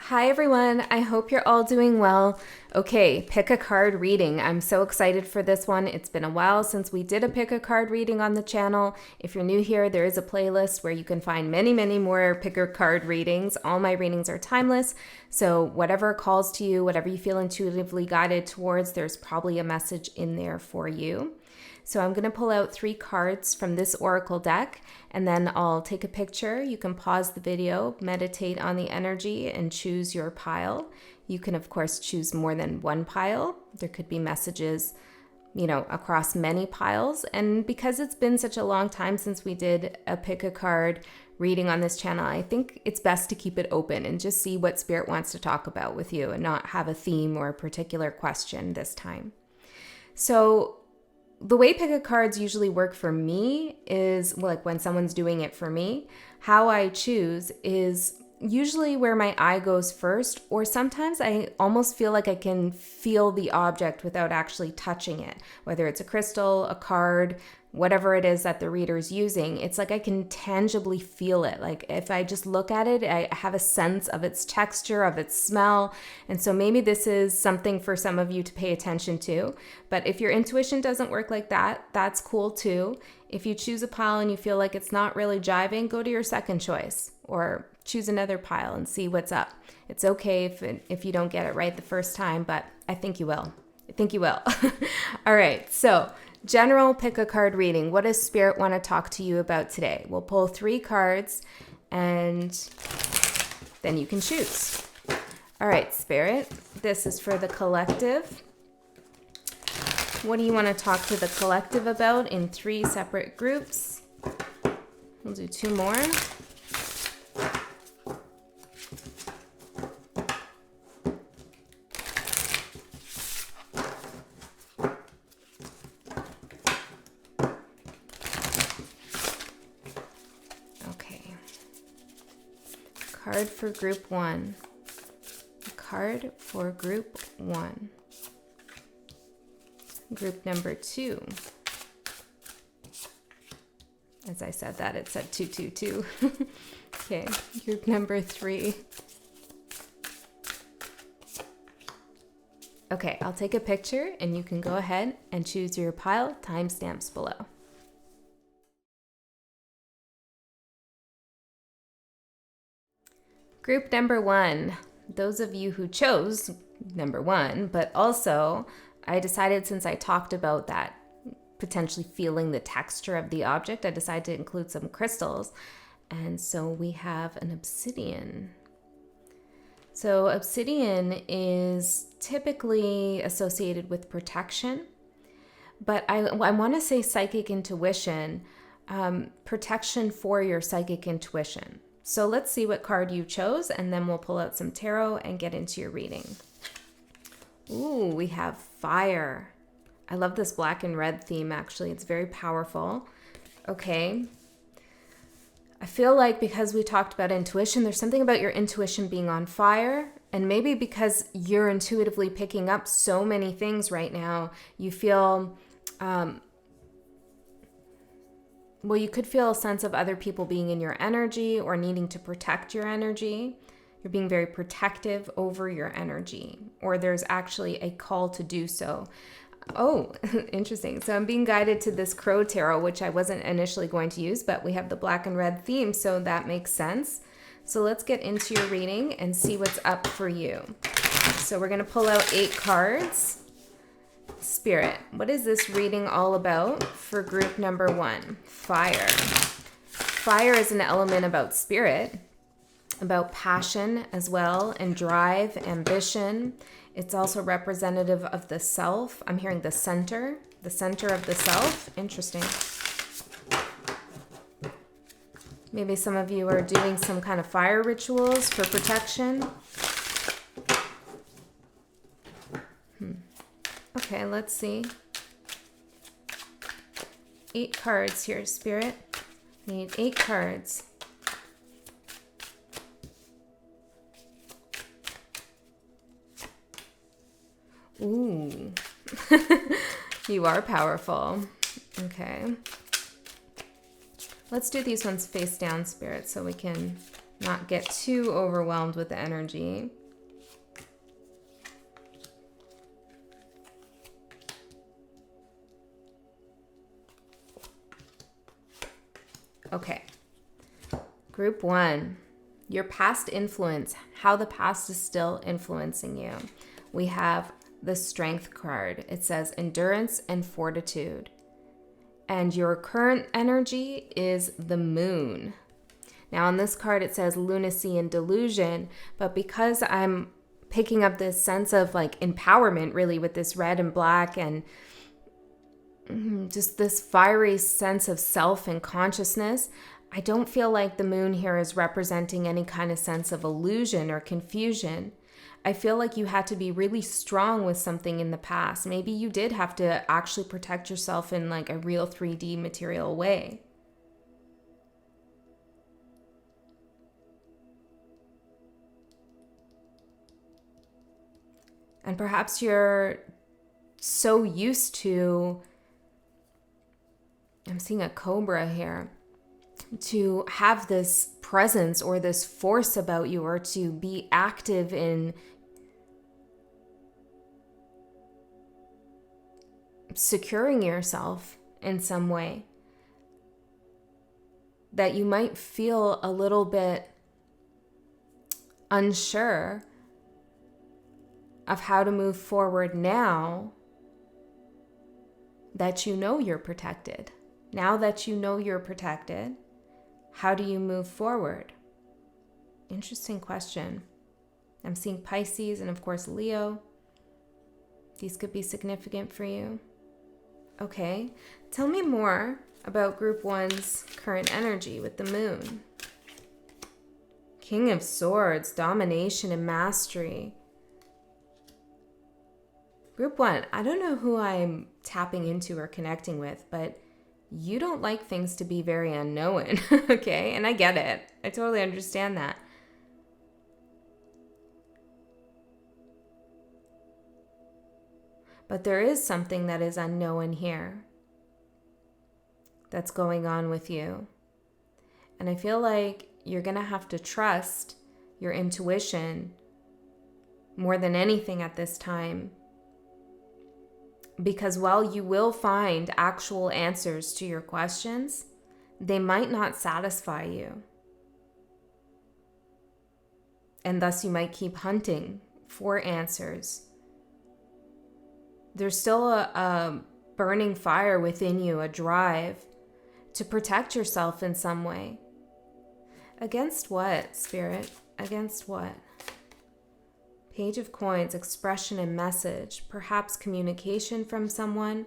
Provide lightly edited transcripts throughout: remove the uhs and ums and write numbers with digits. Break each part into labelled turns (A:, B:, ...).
A: Hi everyone, I hope you're all doing well. Okay, pick a card reading. I'm so excited for this one. It's been a while since we did a pick a card reading on the channel. If you're new here, there is a playlist where you can find many more pick a card readings. All my readings are timeless, so whatever calls to you, whatever you feel intuitively guided towards, there's probably a message in there for you. So I'm going to pull out 3 cards from this oracle deck, and then I'll take a picture. You can pause the video, meditate on the energy, and choose your pile. You can, of course, choose more than one pile. There could be messages, across many piles. And because it's been such a long time since we did a pick a card reading on this channel, I think it's best to keep it open and just see what Spirit wants to talk about with you and not have a theme or a particular question this time. So the way pick a cards usually work for me is like when someone's doing it for me, how I choose is usually where my eye goes first, or sometimes I almost feel like I can feel the object without actually touching it, whether it's a crystal, a card, whatever it is that the reader's using. It's like I can tangibly feel it. Like if I just look at it, I have a sense of its texture, of its smell. And so maybe this is something for some of you to pay attention to. But if your intuition doesn't work like that, that's cool too. If you choose a pile and you feel like it's not really jiving, go to your second choice or choose another pile and see what's up. It's okay if you don't get it right the first time, but I think you will. All right, so general pick a card reading. What does Spirit want to talk to you about today? We'll pull 3 cards and then you can choose. All right, Spirit, this is for the collective. What do you want to talk to the collective about in 3 separate groups? We'll do 2 more. Card for group 1. Card for group 1. Group number 2. As I said that, it said 222. Okay, group number 3. Okay, I'll take a picture and you can go ahead and choose your pile, timestamps below. Group number 1, those of you who chose number 1, but also I decided, since I talked about that potentially feeling the texture of the object, I decided to include some crystals. And so we have an obsidian. So obsidian is typically associated with protection, but I want to say psychic intuition, protection for your psychic intuition. So let's see what card you chose, and then we'll pull out some tarot and get into your reading. Ooh, we have fire. I love this black and red theme, actually. It's very powerful. Okay. I feel like because we talked about intuition, there's something about your intuition being on fire, and maybe because you're intuitively picking up so many things right now, you feel you could feel a sense of other people being in your energy or needing to protect your energy. You're being very protective over your energy, or there's actually a call to do so. Oh, interesting. So I'm being guided to this crow tarot, which I wasn't initially going to use, but we have the black and red theme, so that makes sense. So let's get into your reading and see what's up for you. So we're going to pull out 8 cards. Spirit, what is this reading all about for group number 1? Fire. Fire is an element about spirit, about passion as well, and drive, ambition. It's also representative of the self. I'm hearing the center of the self. Interesting. Maybe some of you are doing some kind of fire rituals for protection. Okay, let's see. 8 cards here, Spirit. Need 8 cards. Ooh. You are powerful. Okay. Let's do these ones face down, Spirit, so we can not get too overwhelmed with the energy. Okay. Group 1, your past influence, how the past is still influencing you. We have the Strength card. It says endurance and fortitude. And your current energy is the Moon. Now on this card it says lunacy and delusion, but because I'm picking up this sense of like empowerment really with this red and black and just this fiery sense of self and consciousness, I don't feel like the Moon here is representing any kind of sense of illusion or confusion. I feel like you had to be really strong with something in the past. Maybe you did have to actually protect yourself in like a real 3D material way. And perhaps you're so used to, I'm seeing a cobra here, to have this presence or this force about you, or to be active in securing yourself in some way, that you might feel a little bit unsure of how to move forward now that you know you're protected. Now that you know you're protected, how do you move forward? Interesting question. I'm seeing Pisces and of course Leo. These could be significant for you. Okay, tell me more about Group 1's current energy with the Moon. King of Swords, domination and mastery. Group 1, I don't know who I'm tapping into or connecting with, but you don't like things to be very unknown, okay? And I get it. I totally understand that. But there is something that is unknown here that's going on with you. And I feel like you're going to have to trust your intuition more than anything at this time. Because while you will find actual answers to your questions, they might not satisfy you. And thus you might keep hunting for answers. There's still a burning fire within you, a drive to protect yourself in some way. Against what, Spirit? Against what? Page of Coins, expression and message, perhaps communication from someone,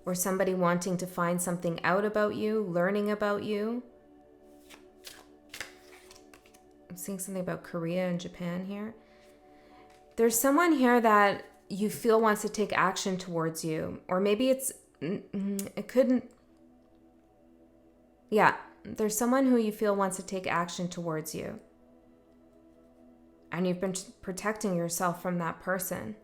A: or somebody wanting to find something out about you, learning about you. I'm seeing something about Korea and Japan here. There's someone here that you feel wants to take action towards you, or maybe there's someone who you feel wants to take action towards you. And you've been protecting yourself from that person.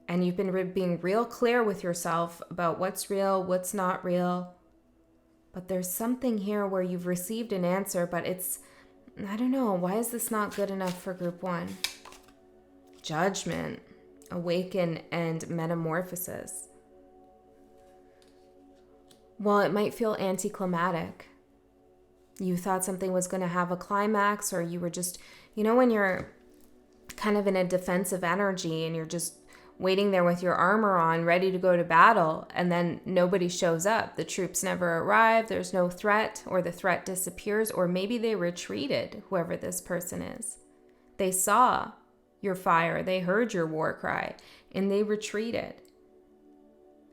A: And you've been being real clear with yourself about what's real, what's not real. But there's something here where you've received an answer, but it's, I don't know, why is this not good enough for Group 1? Judgment, awaken, and metamorphosis. Well, it might feel anticlimactic. You thought something was going to have a climax, or you were just, when you're kind of in a defensive energy and you're just waiting there with your armor on, ready to go to battle, and then nobody shows up. The troops never arrive. There's no threat, or the threat disappears, or maybe they retreated, whoever this person is. They saw your fire, they heard your war cry, and they retreated.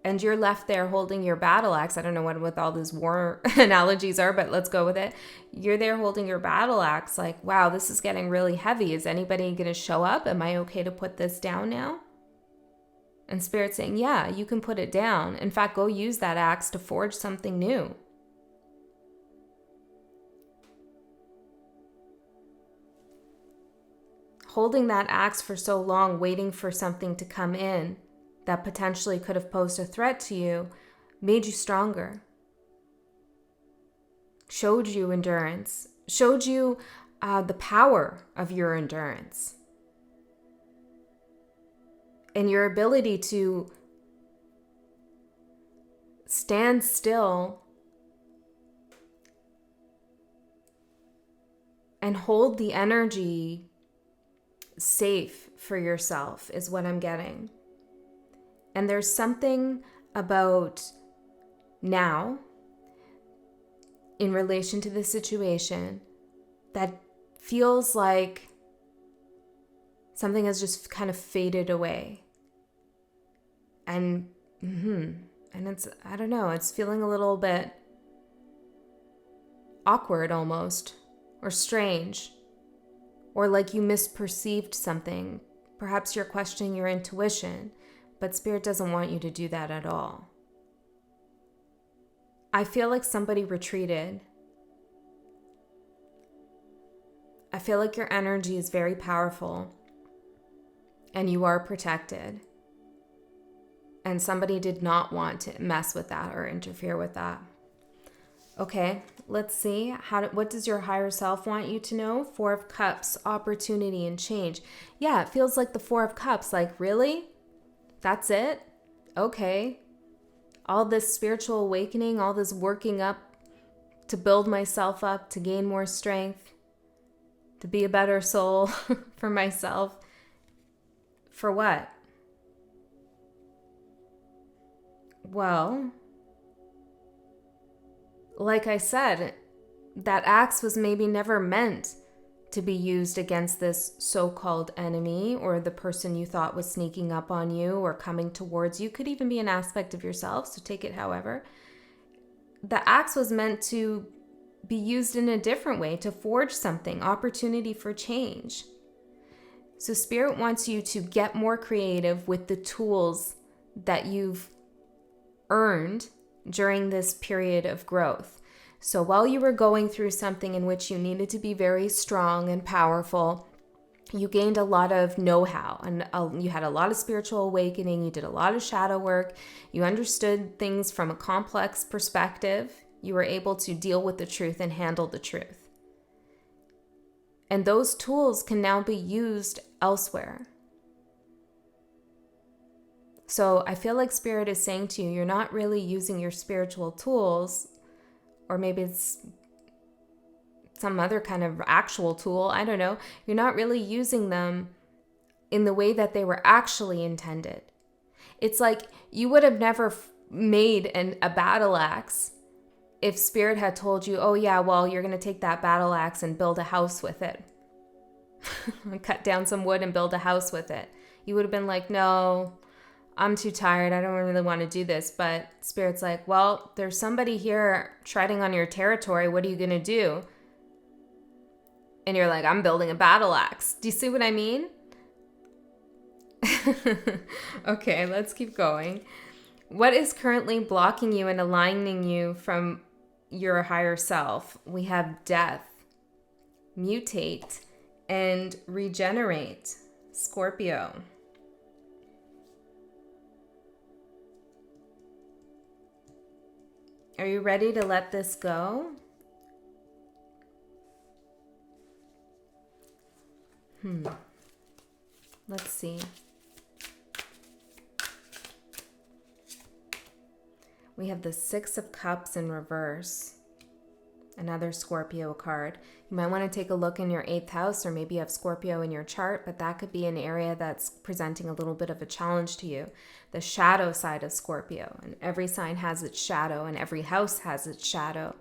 A: And you're left there holding your battle axe. I don't know what all these war analogies are, but let's go with it. You're there holding your battle axe like, wow, this is getting really heavy. Is anybody going to show up? Am I okay to put this down now? And Spirit's saying, yeah, you can put it down. In fact, go use that axe to forge something new. Holding that axe for so long, waiting for something to come in that potentially could have posed a threat to you, made you stronger. showed you endurance, showed you the power of your endurance and your ability to stand still and hold the energy safe for yourself is what I'm getting. And there's something about now in relation to the situation that feels like something has just kind of faded away. And it's, I don't know, it's feeling a little bit awkward almost, or strange, or like you misperceived something. Perhaps you're questioning your intuition, but Spirit doesn't want you to do that at all. I feel like somebody retreated. I feel like your energy is very powerful and you are protected. And somebody did not want to mess with that or interfere with that. Okay, let's see. What does your higher self want you to know? 4 of Cups, opportunity and change. Yeah, it feels like the 4 of Cups. Like, really? That's it? Okay. All this spiritual awakening, all this working up to build myself up, to gain more strength, to be a better soul for myself. For what? Well, like I said, that axe was maybe never meant to be used against this so-called enemy or the person you thought was sneaking up on you or coming towards you. Could even be an aspect of yourself, so take it however. The axe was meant to be used in a different way, to forge something, opportunity for change. So Spirit wants you to get more creative with the tools that you've earned during this period of growth. So while you were going through something in which you needed to be very strong and powerful, you gained a lot of know-how and you had a lot of spiritual awakening. You did a lot of shadow work. You understood things from a complex perspective. You were able to deal with the truth and handle the truth. And those tools can now be used elsewhere. So I feel like Spirit is saying to you, you're not really using your spiritual tools, or maybe it's some other kind of actual tool, I don't know. You're not really using them in the way that they were actually intended. It's like you would have never made a battle axe if Spirit had told you, oh yeah, well, you're going to take that battle axe and build a house with it. Cut down some wood and build a house with it. You would have been like, no, I'm too tired. I don't really want to do this. But Spirit's like, well, there's somebody here treading on your territory. What are you going to do? And you're like, I'm building a battle axe. Do you see what I mean? Okay, let's keep going. What is currently blocking you and aligning you from your higher self? We have death, mutate, and regenerate. Scorpio. Are you ready to let this go? Let's see. We have the 6 of Cups in reverse. Another Scorpio card. You might want to take a look in your 8th house, or maybe you have Scorpio in your chart, but that could be an area that's presenting a little bit of a challenge to you. The shadow side of Scorpio. And every sign has its shadow, and every house has its shadow.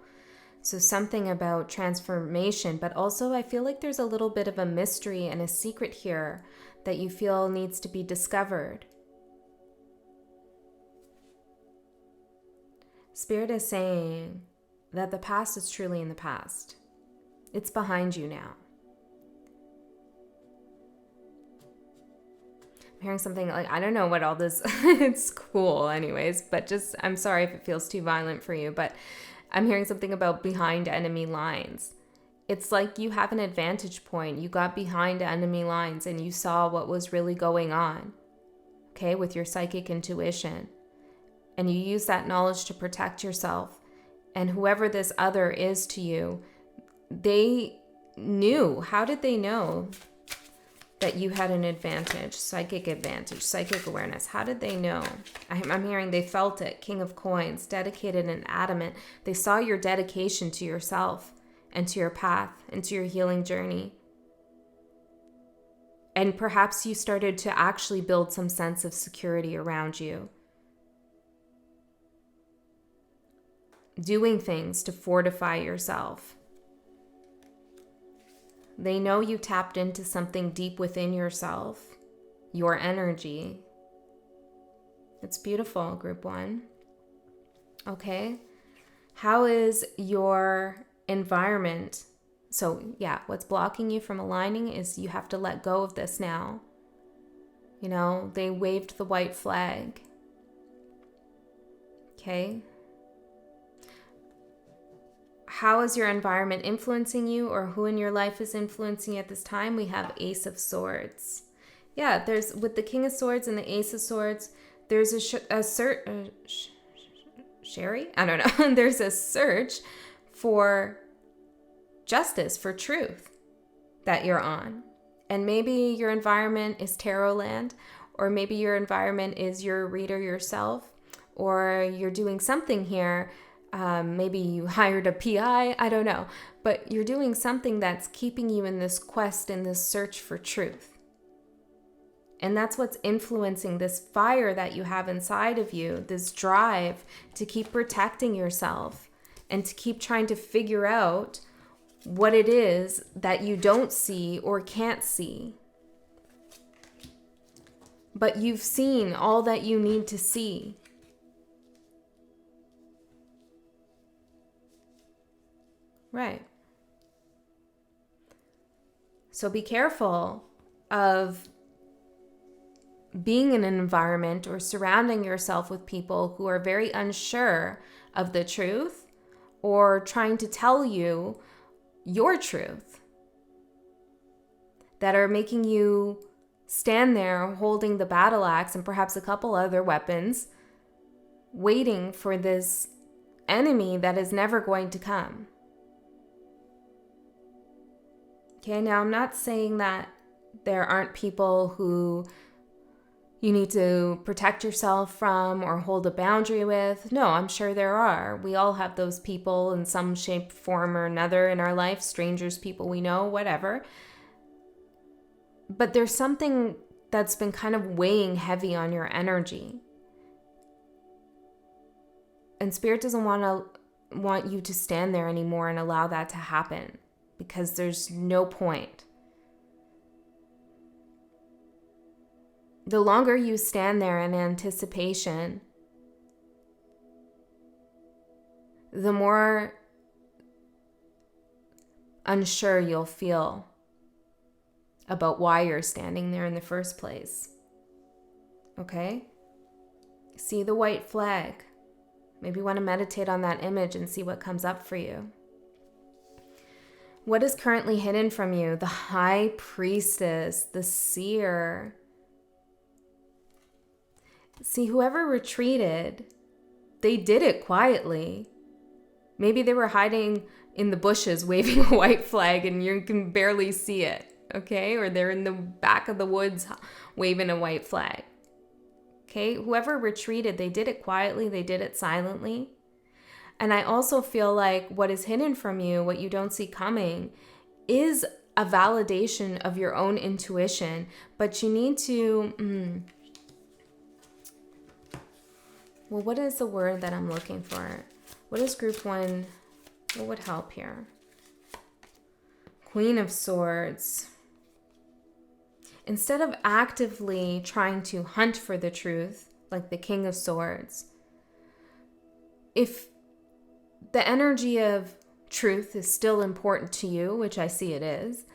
A: So something about transformation, but also I feel like there's a little bit of a mystery and a secret here that you feel needs to be discovered. Spirit is saying that the past is truly in the past. It's behind you now. I'm hearing something like, I don't know what all this, it's cool anyways, but just, I'm sorry if it feels too violent for you, but I'm hearing something about behind enemy lines. It's like you have an advantage point. You got behind enemy lines and you saw what was really going on, okay, with your psychic intuition. And you use that knowledge to protect yourself And whoever this other is to you, they knew. How did they know that you had an advantage, psychic awareness? How did they know? I'm hearing they felt it. King of Coins, dedicated and adamant. They saw your dedication to yourself and to your path and to your healing journey. And perhaps you started to actually build some sense of security around you. Doing things to fortify yourself. They know you tapped into something deep within yourself, your energy. It's beautiful, group 1. Okay. How is your environment? So yeah, what's blocking you from aligning is you have to let go of this now. You know, they waved the white flag. Okay. How is your environment influencing you, or who in your life is influencing you at this time? We have Ace of Swords. Yeah, there's, with the King of Swords and the Ace of Swords, there's Sherry? I don't know. There's a search for justice, for truth that you're on. And maybe your environment is tarot land, or maybe your environment is your reader yourself, or you're doing something here. Maybe you hired a PI, I don't know. But you're doing something that's keeping you in this quest, in this search for truth. And that's what's influencing this fire that you have inside of you, this drive to keep protecting yourself and to keep trying to figure out what it is that you don't see or can't see. But you've seen all that you need to see. Right. So be careful of being in an environment or surrounding yourself with people who are very unsure of the truth or trying to tell you your truth, that are making you stand there holding the battle axe and perhaps a couple other weapons, waiting for this enemy that is never going to come. Okay, now I'm not saying that there aren't people who you need to protect yourself from or hold a boundary with. No, I'm sure there are. We all have those people in some shape, form, or another in our life, strangers, people we know, whatever. But there's something that's been kind of weighing heavy on your energy. And Spirit doesn't want you to stand there anymore and allow that to happen, because there's no point. The longer you stand there in anticipation, the more unsure you'll feel about why you're standing there in the first place. Okay? See the white flag. Maybe you want to meditate on that image and see what comes up for you. What is currently hidden from you? The High Priestess, the Seer. See, whoever retreated, they did it quietly. Maybe they were hiding in the bushes waving a white flag and you can barely see it, okay? Or they're in the back of the woods waving a white flag. Okay? Whoever retreated, they did it quietly, they did it silently. And I also feel like what is hidden from you, what you don't see coming, is a validation of your own intuition. But you need to... Well, what is the word that I'm looking for? What is group 1? What would help here? Queen of Swords. Instead of actively trying to hunt for the truth, like the King of Swords, if the energy of truth is still important to you, which I see it is,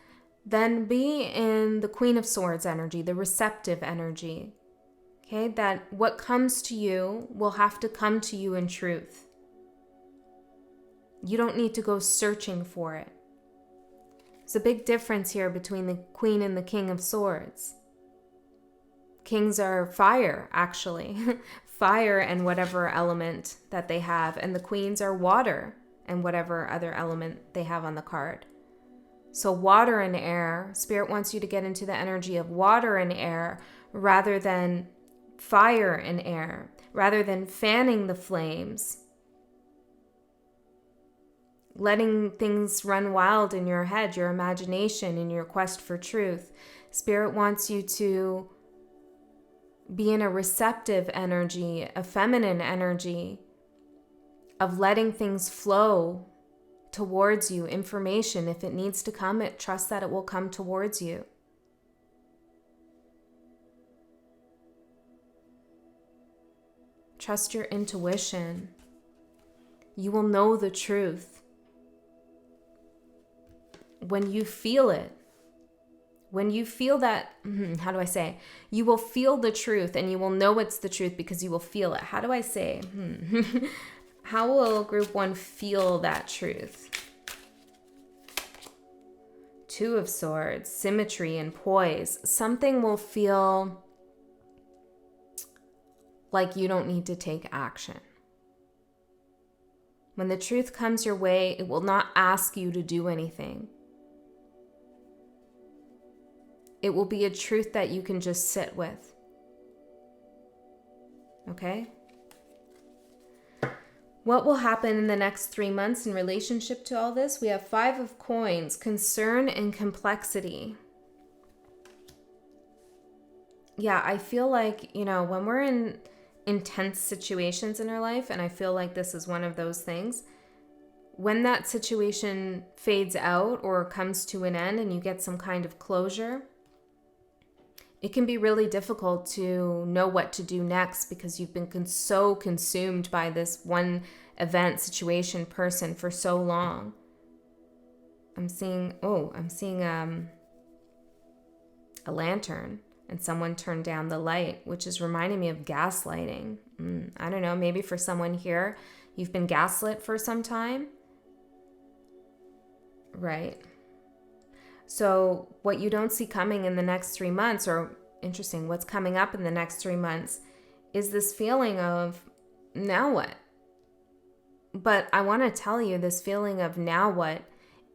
A: then be in the Queen of Swords energy, the receptive energy. Okay, that what comes to you will have to come to you in truth. You don't need to go searching for it. There's a big difference here between the Queen and the King of Swords. Kings are fire, actually. fire and whatever element that they have, and the queens are water and whatever other element they have on the card. So water and air, Spirit wants you to get into the energy of water and air rather than fire and air, rather than fanning the flames, letting things run wild in your head, your imagination, in your quest for truth. Spirit wants you to be in a receptive energy, a feminine energy of letting things flow towards you. Information, if it needs to come, trust that it will come towards you. Trust your intuition. You will know the truth when you feel it. When you feel that, how do I say? You will feel the truth and you will know it's the truth because you will feel it. How do I say? How will group 1 feel that truth? Two of Swords, symmetry and poise. Something will feel like you don't need to take action. When the truth comes your way, it will not ask you to do anything. It will be a truth that you can just sit with. Okay? What will happen in the next 3 months in relationship to all this? We have 5 of Coins, concern and complexity. Yeah, I feel like, when we're in intense situations in our life, and I feel like this is one of those things, when that situation fades out or comes to an end and you get some kind of closure, it can be really difficult to know what to do next because you've been so consumed by this one event, situation, person for so long. I'm seeing a lantern and someone turned down the light, which is reminding me of gaslighting. I don't know, maybe for someone here, you've been gaslit for some time, right? So what you don't see coming in the next 3 months, or interesting, what's coming up in the next 3 months, is this feeling of, now what? But I want to tell you, this feeling of now what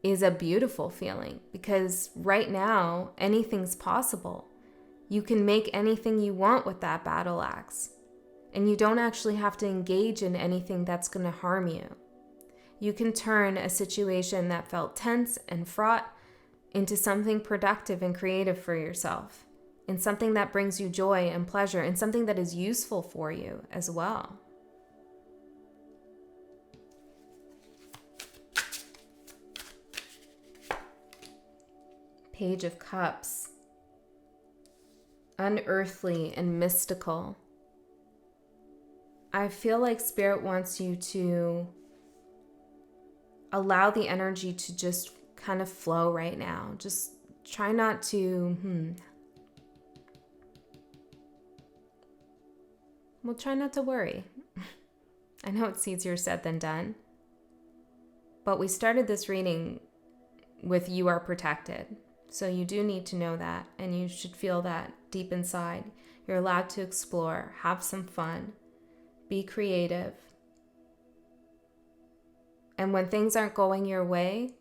A: is a beautiful feeling, because right now, anything's possible. You can make anything you want with that battle axe. And you don't actually have to engage in anything that's going to harm you. You can turn a situation that felt tense and fraught into something productive and creative for yourself, and something that brings you joy and pleasure, and something that is useful for you as well. Page of Cups, unearthly and mystical. I feel like Spirit wants you to allow the energy to just kind of flow right now. Just try not to, Well, try not to worry. I know it's easier said than done. But we started this reading with you are protected. So you do need to know that, and you should feel that deep inside. You're allowed to explore, have some fun, be creative. And when things aren't going your way,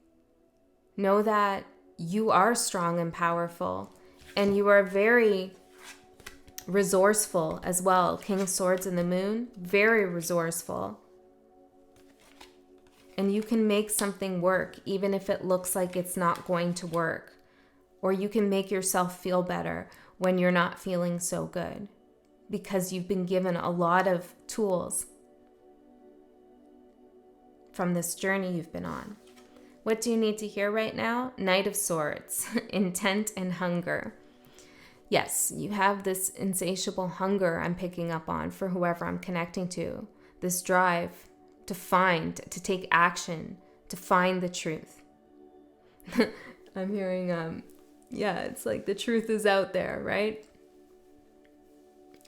A: know that you are strong and powerful, and you are very resourceful as well. King of Swords and the Moon, very resourceful. And you can make something work, even if it looks like it's not going to work. Or you can make yourself feel better when you're not feeling so good, because you've been given a lot of tools from this journey you've been on. What do you need to hear right now? Knight of Swords, intent and hunger. Yes, you have this insatiable hunger I'm picking up on for whoever I'm connecting to. This drive to find, to take action, to find the truth. I'm hearing, it's like the truth is out there, right?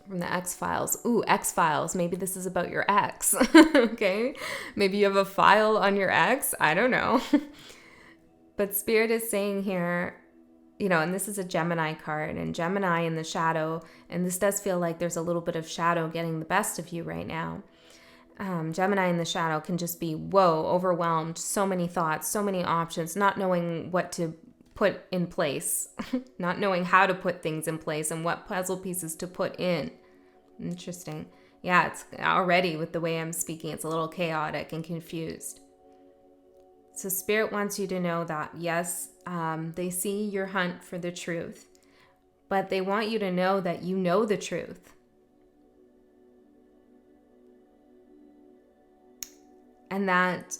A: From the X-Files. Ooh, X-Files. Maybe this is about your ex. Okay? Maybe you have a file on your ex. I don't know. But Spirit is saying here, and this is a Gemini card, and Gemini in the shadow, and this does feel like there's a little bit of shadow getting the best of you right now. Gemini in the shadow can just be, whoa, overwhelmed, so many thoughts, so many options, not knowing what to put in place, not knowing how to put things in place and what puzzle pieces to put in. Interesting. Yeah, it's already, with the way I'm speaking, it's a little chaotic and confused. So Spirit wants you to know that, yes, they see your hunt for the truth, but they want you to know that you know the truth. And that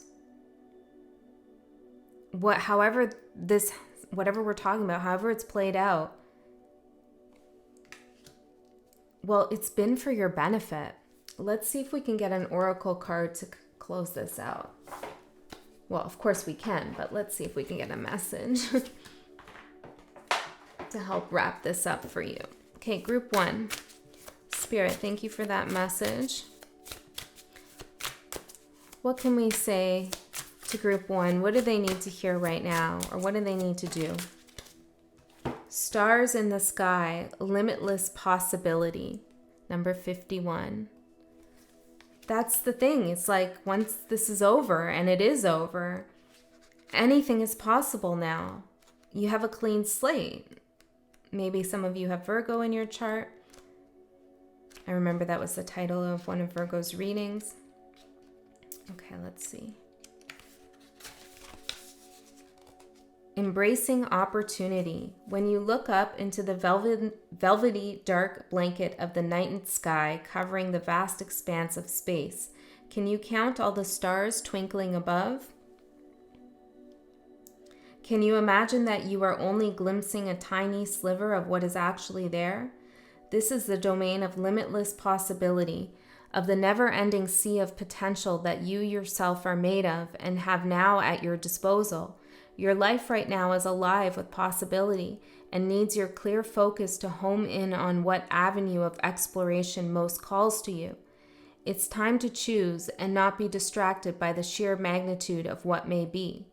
A: whatever we're talking about, however it's played out, well, it's been for your benefit. Let's see if we can get an oracle card to close this out. Well, of course we can, but let's see if we can get a message to help wrap this up for you. Okay, group 1. Spirit, thank you for that message. What can we say to group 1? What do they need to hear right now? Or what do they need to do? Stars in the sky, limitless possibility. Number 51. That's the thing. It's like once this is over, and it is over, anything is possible now. You have a clean slate. Maybe some of you have Virgo in your chart. I remember that was the title of one of Virgo's readings. Okay, let's see. Embracing opportunity. When you look up into the velvety dark blanket of the night sky covering the vast expanse of space, can you count all the stars twinkling above? Can you imagine that you are only glimpsing a tiny sliver of what is actually there? This is the domain of limitless possibility, of the never-ending sea of potential that you yourself are made of and have now at your disposal. Your life right now is alive with possibility and needs your clear focus to home in on what avenue of exploration most calls to you. It's time to choose and not be distracted by the sheer magnitude of what may be.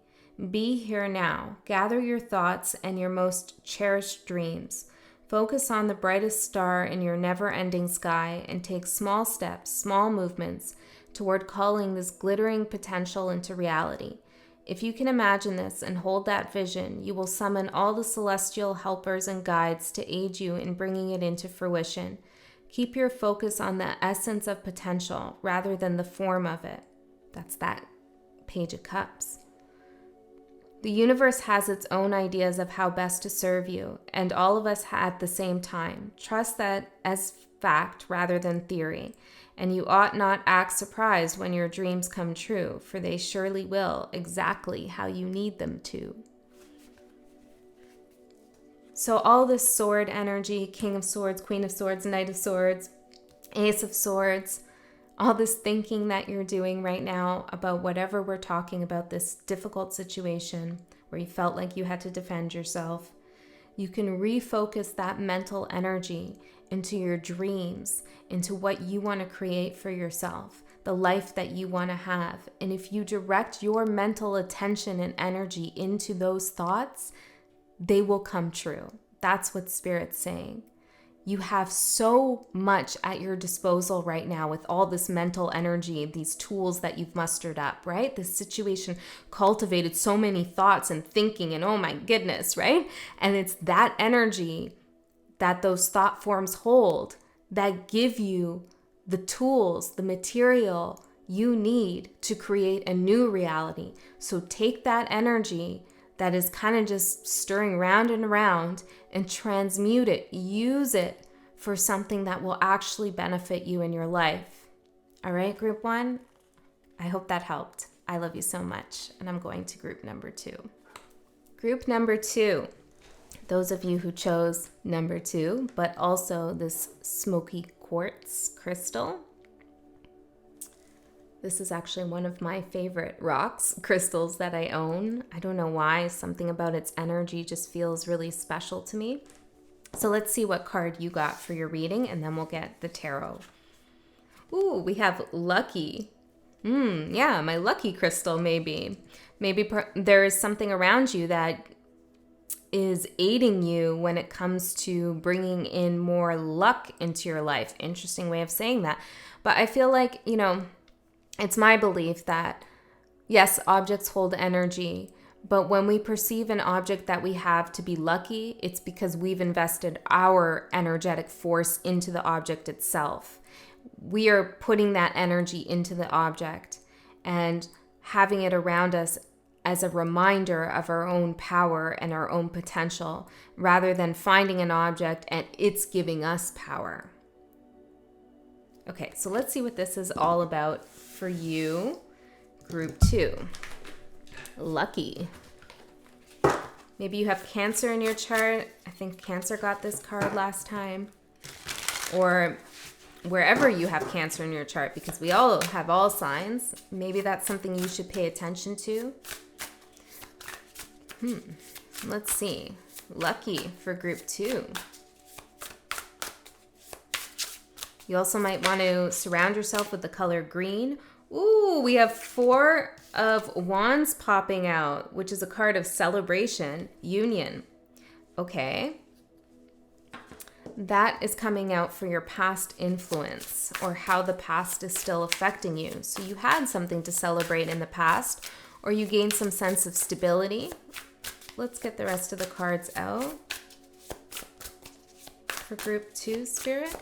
A: Be here now. Gather your thoughts and your most cherished dreams. Focus on the brightest star in your never-ending sky and take small steps, small movements toward calling this glittering potential into reality. If you can imagine this and hold that vision, you will summon all the celestial helpers and guides to aid you in bringing it into fruition. Keep your focus on the essence of potential rather than the form of it. That's that Page of Cups. The universe has its own ideas of how best to serve you, and all of us at the same time. Trust that as fact rather than theory, and you ought not act surprised when your dreams come true, for they surely will, exactly how you need them to. So all this sword energy, King of Swords, Queen of Swords, Knight of Swords, Ace of Swords, all this thinking that you're doing right now about whatever we're talking about, this difficult situation where you felt like you had to defend yourself, you can refocus that mental energy into your dreams, into what you want to create for yourself, the life that you want to have. And if you direct your mental attention and energy into those thoughts, they will come true. That's what Spirit's saying. You have so much at your disposal right now with all this mental energy, these tools that you've mustered up, right? This situation cultivated so many thoughts and thinking and oh my goodness, right? And it's that energy that those thought forms hold that give you the tools, the material you need to create a new reality. So take that energy that is kind of just stirring round and around and transmute it. Use it for something that will actually benefit you in your life. All right, group 1? I hope that helped. I love you so much. And I'm going to group number 2. Group number 2. Those of you who chose number 2, but also this smoky quartz crystal. This is actually one of my favorite rocks, crystals that I own. I don't know why, something about its energy just feels really special to me. So let's see what card you got for your reading, and then we'll get the tarot. Ooh, we have lucky. Yeah, my lucky crystal maybe. Maybe there is something around you that is aiding you when it comes to bringing in more luck into your life. Interesting way of saying that. But I feel like, it's my belief that, yes, objects hold energy, but when we perceive an object that we have to be lucky, it's because we've invested our energetic force into the object itself. We are putting that energy into the object and having it around us as a reminder of our own power and our own potential, rather than finding an object and it's giving us power. Okay, so let's see what this is all about for you, group 2. Lucky. Maybe you have Cancer in your chart. I think Cancer got this card last time. Or wherever you have Cancer in your chart, because we all have all signs. Maybe that's something you should pay attention to. Let's see. Lucky for group 2. You also might want to surround yourself with the color green. Ooh, we have 4 of Wands popping out, which is a card of celebration, union. Okay. That is coming out for your past influence, or how the past is still affecting you. So you had something to celebrate in the past, or you gained some sense of stability. Let's get the rest of the cards out for group 2, Spirit.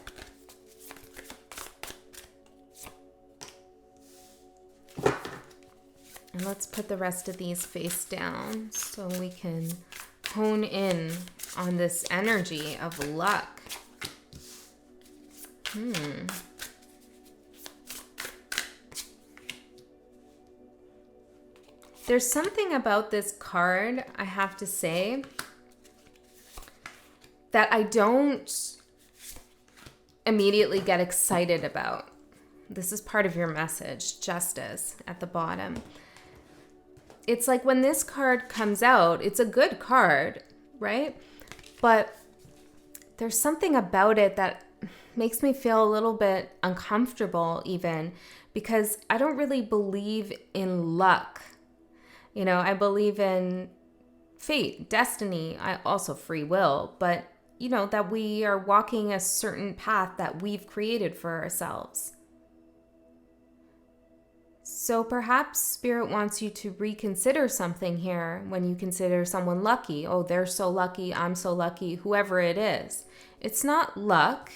A: And let's put the rest of these face down so we can hone in on this energy of luck. There's something about this card, I have to say, that I don't immediately get excited about. This is part of your message, justice, at the bottom. It's like when this card comes out, it's a good card, right? But there's something about it that makes me feel a little bit uncomfortable even, because I don't really believe in luck. I believe in fate, destiny, also free will, but that we are walking a certain path that we've created for ourselves. So perhaps Spirit wants you to reconsider something here when you consider someone lucky. Oh, they're so lucky, I'm so lucky, whoever it is. It's not luck,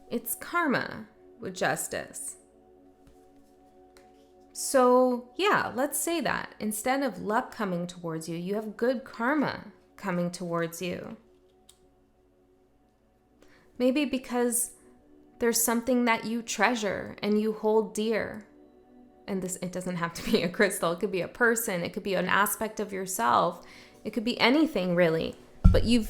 A: it's karma with justice. So yeah, let's say that. Instead of luck coming towards you, you have good karma coming towards you. Maybe because there's something that you treasure and you hold dear. And it doesn't have to be a crystal. It could be a person. It could be an aspect of yourself. It could be anything really. But you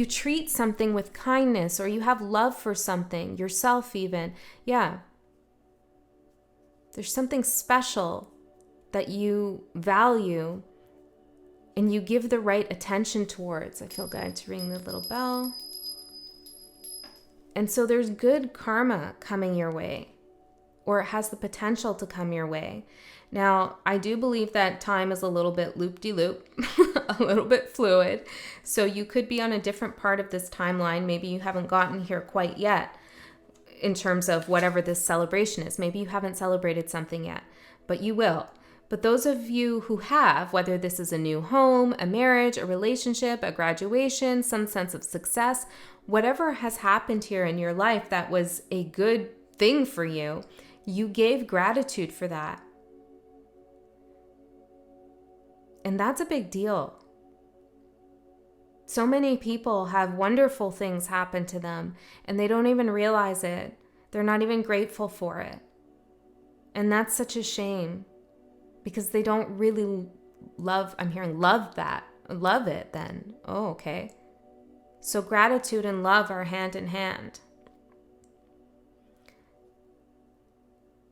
A: treat something with kindness, or you have love for something, yourself even. Yeah. There's something special that you value and you give the right attention towards. I feel guided to ring the little bell. And so there's good karma coming your way, or it has the potential to come your way. Now, I do believe that time is a little bit loop-de-loop, a little bit fluid. So you could be on a different part of this timeline. Maybe you haven't gotten here quite yet in terms of whatever this celebration is. Maybe you haven't celebrated something yet, but you will. But those of you who have, whether this is a new home, a marriage, a relationship, a graduation, some sense of success, whatever has happened here in your life that was a good thing for you, you gave gratitude for that. And that's a big deal. So many people have wonderful things happen to them and they don't even realize it. They're not even grateful for it. And that's such a shame because they don't really love that. Love it then. Oh, okay. So gratitude and love are hand in hand.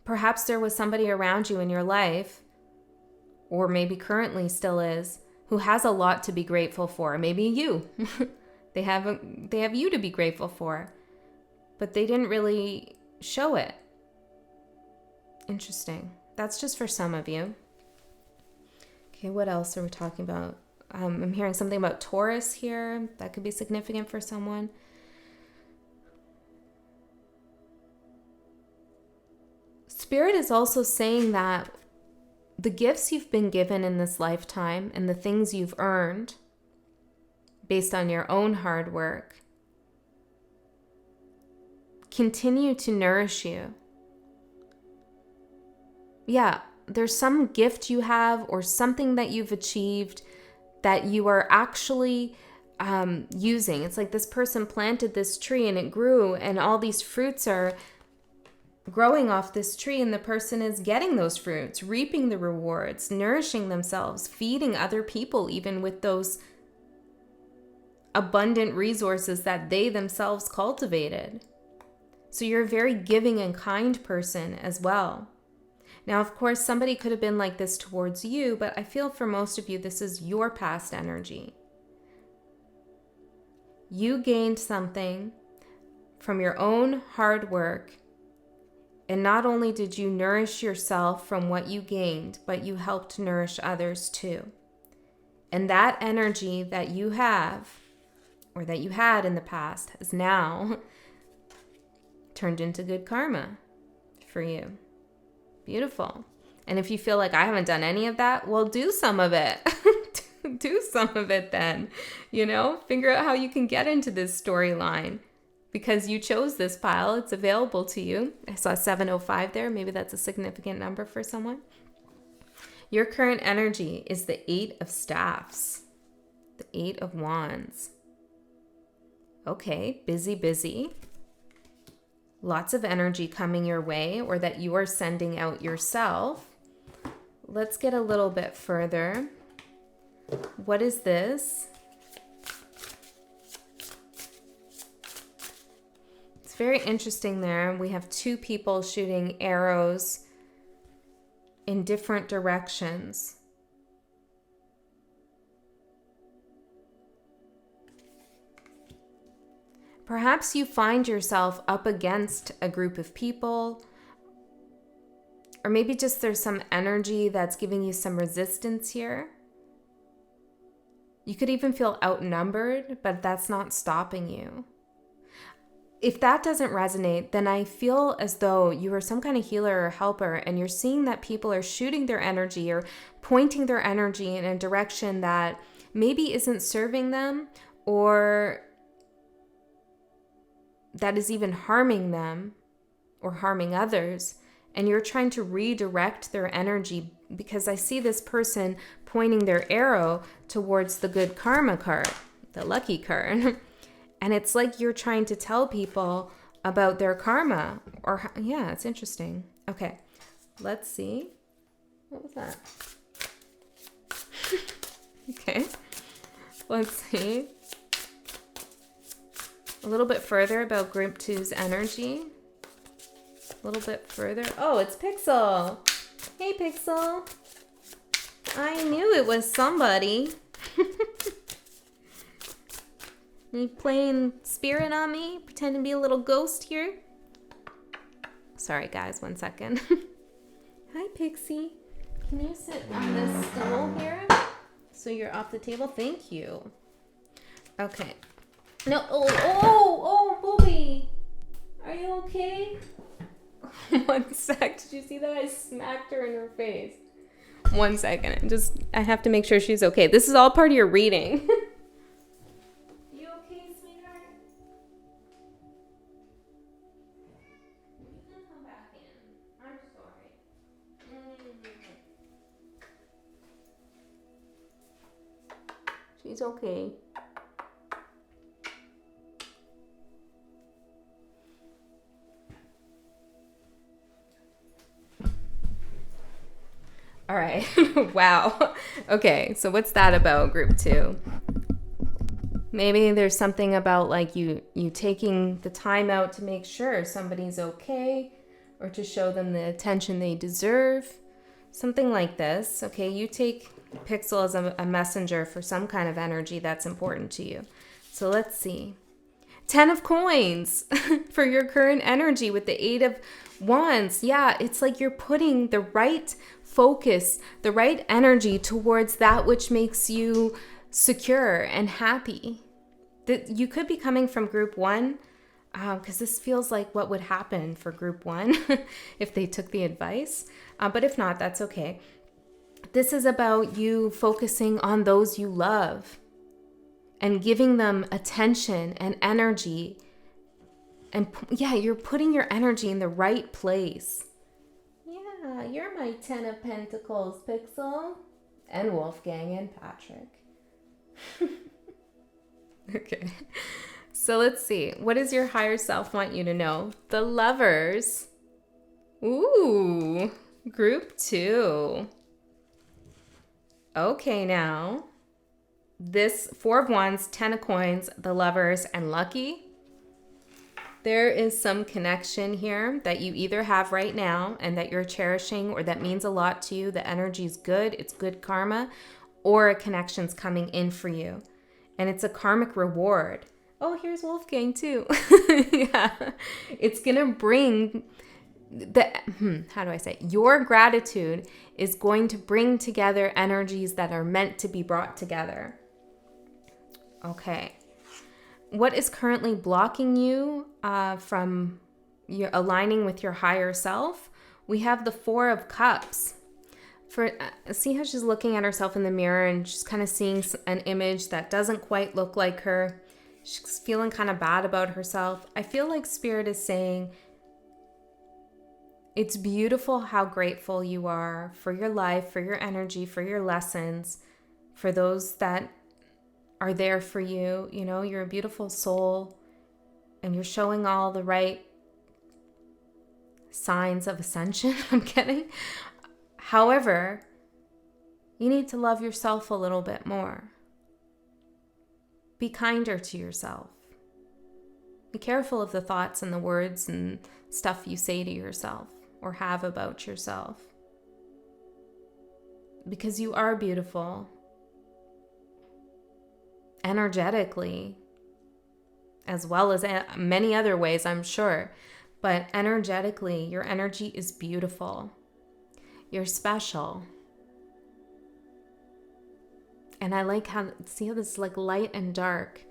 A: Perhaps there was somebody around you in your life, or maybe currently still is, who has a lot to be grateful for. Maybe you. They have you to be grateful for, but they didn't really show it. Interesting. That's just for some of you. Okay, what else are we talking about? I'm hearing something about Taurus here. That could be significant for someone. Spirit is also saying that the gifts you've been given in this lifetime and the things you've earned based on your own hard work continue to nourish you. Yeah, there's some gift you have or something that you've achieved that you are actually using. It's like this person planted this tree and it grew and all these fruits are growing off this tree, and the person is getting those fruits, reaping the rewards, nourishing themselves, feeding other people even with those abundant resources that they themselves cultivated. So you're a very giving and kind person as well. Now, of course, somebody could have been like this towards you, but I feel for most of you, this is your past energy. You gained something from your own hard work. And not only did you nourish yourself from what you gained, but you helped nourish others too. And that energy that you have, or that you had in the past, has now turned into good karma for you. Beautiful. And if you feel like I haven't done any of that, well, do some of it. Do some of it then. Figure out how you can get into this storyline. Because you chose this pile, it's available to you. I saw 705 there. Maybe that's a significant number for someone. Your current energy is the 8 of Staffs, the 8 of Wands. Okay, busy. Lots of energy coming your way, or that you are sending out yourself. Let's get a little bit further. What is this? Very interesting there. We have two people shooting arrows in different directions. Perhaps you find yourself up against a group of people, or maybe just there's some energy that's giving you some resistance here. You could even feel outnumbered, but that's not stopping you. If that doesn't resonate, then I feel as though you are some kind of healer or helper, and you're seeing that people are shooting their energy or pointing their energy in a direction that maybe isn't serving them, or that is even harming them or harming others. And you're trying to redirect their energy, because I see this person pointing their arrow towards the good karma card, the lucky card. And it's like you're trying to tell people about their karma. Or, yeah, it's interesting. Okay, let's see. What was that? Okay, let's see. A little bit further about Group 2's energy. A little bit further. Oh, it's Pixel. Hey, Pixel. I knew it was somebody. You playing spirit on me? Pretend to be a little ghost here? Sorry, guys. 1 second. Hi, Pixie. Can you sit on this stool here so you're off the table? Thank you. Okay. No. Oh, Booby. Are you okay? 1 sec. Did you see that? I smacked her in her face. 1 second. I have to make sure she's okay. This is all part of your reading. You okay, sweetheart? You can come back in. I'm sorry. She's okay. All right. Wow. Okay. So what's that about, Group 2? Maybe there's something about like you taking the time out to make sure somebody's okay, or to show them the attention they deserve. Something like this. Okay. You take Pixel as a messenger for some kind of energy that's important to you. So let's see. 10 of coins for your current energy with the 8 of wands. Yeah, it's like you're putting the right focus, the right energy towards that which makes you secure and happy. That you could be coming from group one, because this feels like what would happen for group one if they took the advice. But if not, that's okay. This is about you focusing on those you love and giving them attention and energy. And yeah, you're putting your energy in the right place. Yeah, you're my 10 of Pentacles, Pixel. And Wolfgang and Patrick. Okay. So let's see. What does your higher self want you to know? The Lovers. Ooh, group 2. Okay, now. This 4 of Wands, 10 of Coins, the Lovers, and Lucky. There is some connection here that you either have right now and that you're cherishing or that means a lot to you. The energy is good. It's good karma, or a connection's coming in for you. And it's a karmic reward. Oh, here's Wolfgang too. Yeah. It's going to bring how do I say? Your gratitude is going to bring together energies that are meant to be brought together. Okay. What is currently blocking you from your aligning with your higher self? We have the 4 of Cups. See how she's looking at herself in the mirror and she's kind of seeing an image that doesn't quite look like her. She's feeling kind of bad about herself. I feel like Spirit is saying, it's beautiful how grateful you are for your life, for your energy, for your lessons, for those that are there for you. You know, you're a beautiful soul and you're showing all the right signs of ascension. I'm kidding. However, you need to love yourself a little bit more. Be kinder to yourself. Be careful of the thoughts and the words and stuff you say to yourself or have about yourself. Because you are beautiful. Energetically, as well as many other ways, I'm sure. But energetically, your energy is beautiful. You're special. And I like how, see how this is like light and dark.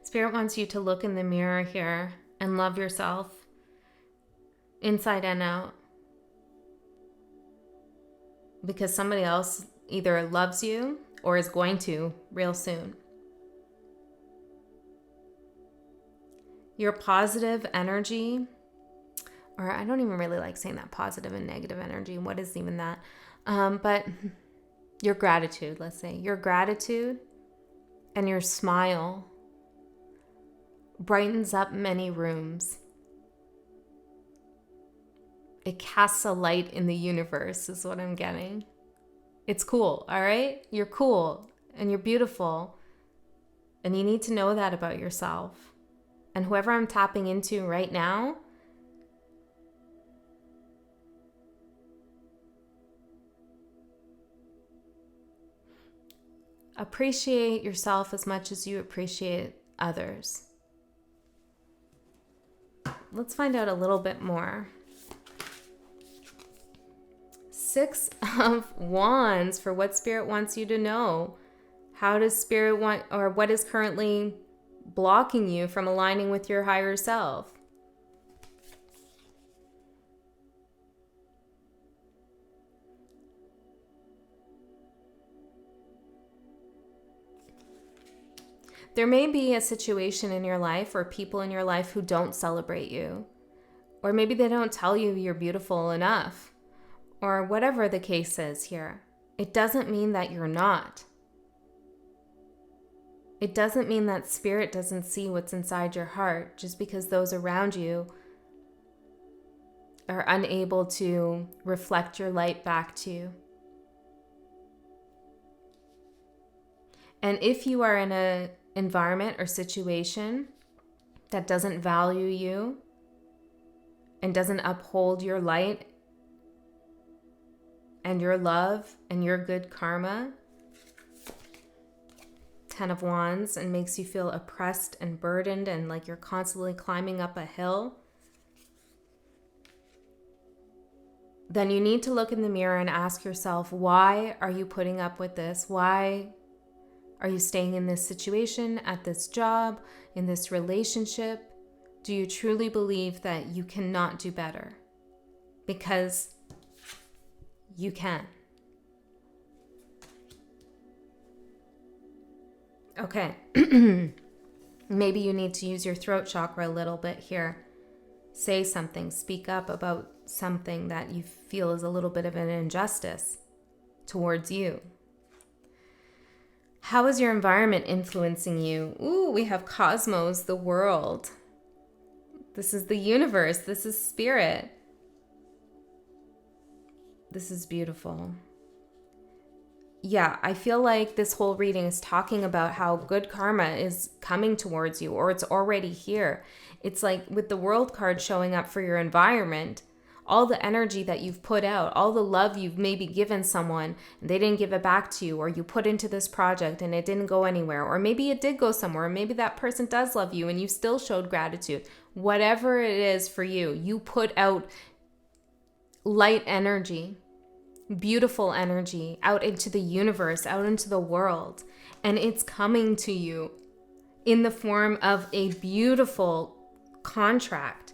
A: Spirit wants you to look in the mirror here and love yourself inside and out. Because somebody else either loves you or is going to real soon. Your positive energy, or I don't even really like saying that, positive and negative energy. What is even that? But your gratitude, let's say. Your gratitude and your smile brightens up many rooms. It casts a light in the universe is what I'm getting. It's cool, all right? You're cool and you're beautiful. And you need to know that about yourself. And whoever I'm tapping into right now, appreciate yourself as much as you appreciate others. Let's find out a little bit more. 6 of Wands for what Spirit wants you to know. How does Spirit want, or what is currently blocking you from aligning with your higher self? There may be a situation in your life or people in your life who don't celebrate you. Or maybe they don't tell you you're beautiful enough. Or whatever the case is here. It doesn't mean that you're not. It doesn't mean that Spirit doesn't see what's inside your heart just because those around you are unable to reflect your light back to you. And if you are in an environment or situation that doesn't value you and doesn't uphold your light and your love and your good karma, 10 of Wands, and makes you feel oppressed and burdened and like you're constantly climbing up a hill, then you need to look in the mirror and ask yourself, why are you putting up with this? Why are you staying in this situation, at this job, in this relationship? Do you truly believe that you cannot do better? Because you can. Okay. Maybe you need to use your throat chakra a little bit here. Say something, speak up about something that you feel is a little bit of an injustice towards you. How is your environment influencing you? Ooh, we have cosmos, the world. This is the universe. This is spirit. This is beautiful. Yeah, I feel like this whole reading is talking about how good karma is coming towards you, or it's already here. It's like with the world card showing up for your environment, all the energy that you've put out, all the love you've maybe given someone and they didn't give it back to you, or you put into this project and it didn't go anywhere, or maybe it did go somewhere, or maybe that person does love you and you still showed gratitude. Whatever it is for you, you put out light energy, beautiful energy out into the universe, out into the world, and it's coming to you in the form of a beautiful contract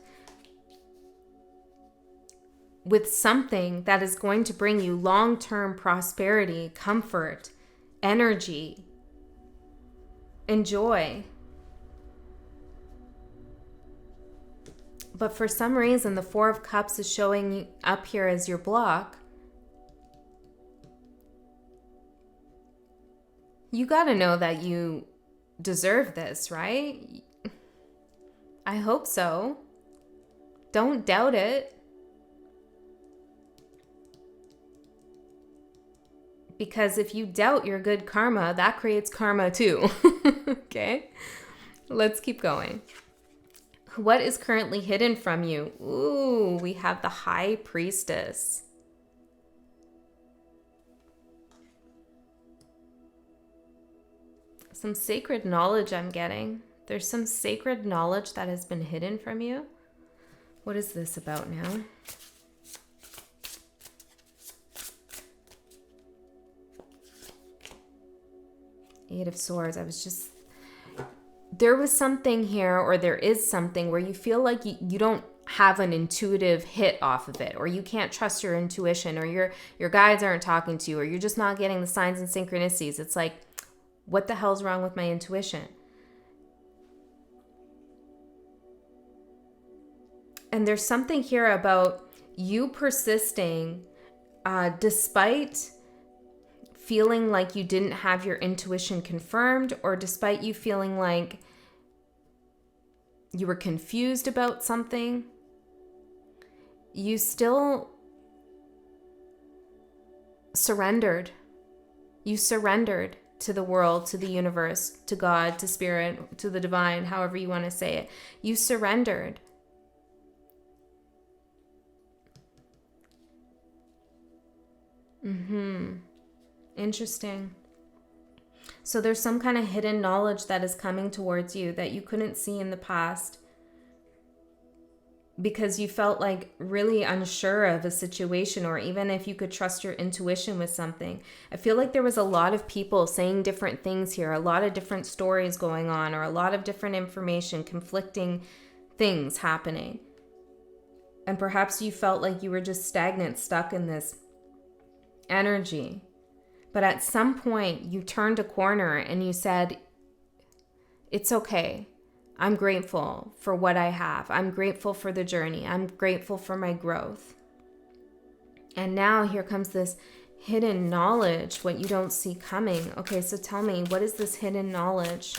A: with something that is going to bring you long-term prosperity, comfort, energy, and joy. But for some reason, the Four of Cups is showing up here as your block. You got to know that you deserve this, right? I hope so. Don't doubt it. Because if you doubt your good karma, that creates karma too. Okay? Let's keep going. What is currently hidden from you? Ooh, we have the High Priestess. Some sacred knowledge I'm getting. There's some sacred knowledge that has been hidden from you. What is this about now? Eight of Swords. There was something here, or there is something where you feel like you don't have an intuitive hit off of it, or you can't trust your intuition, or your guides aren't talking to you, or you're just not getting the signs and synchronicities. It's like, what the hell's wrong with my intuition? And there's something here about you persisting despite feeling like you didn't have your intuition confirmed, or despite you feeling like you were confused about something. You still surrendered. You surrendered to the world, to the universe, to God, to spirit, to the divine, however you want to say it. You surrendered. Interesting. So there's some kind of hidden knowledge that is coming towards you that you couldn't see in the past because you felt like really unsure of a situation, or even if you could trust your intuition with something. I feel like there was a lot of people saying different things here, a lot of different stories going on, or a lot of different information, conflicting things happening. And perhaps you felt like you were just stagnant, stuck in this energy. But at some point you turned a corner and you said, it's okay. I'm grateful for what I have. I'm grateful for the journey. I'm grateful for my growth. And now here comes this hidden knowledge, what you don't see coming. Okay, so tell me, what is this hidden knowledge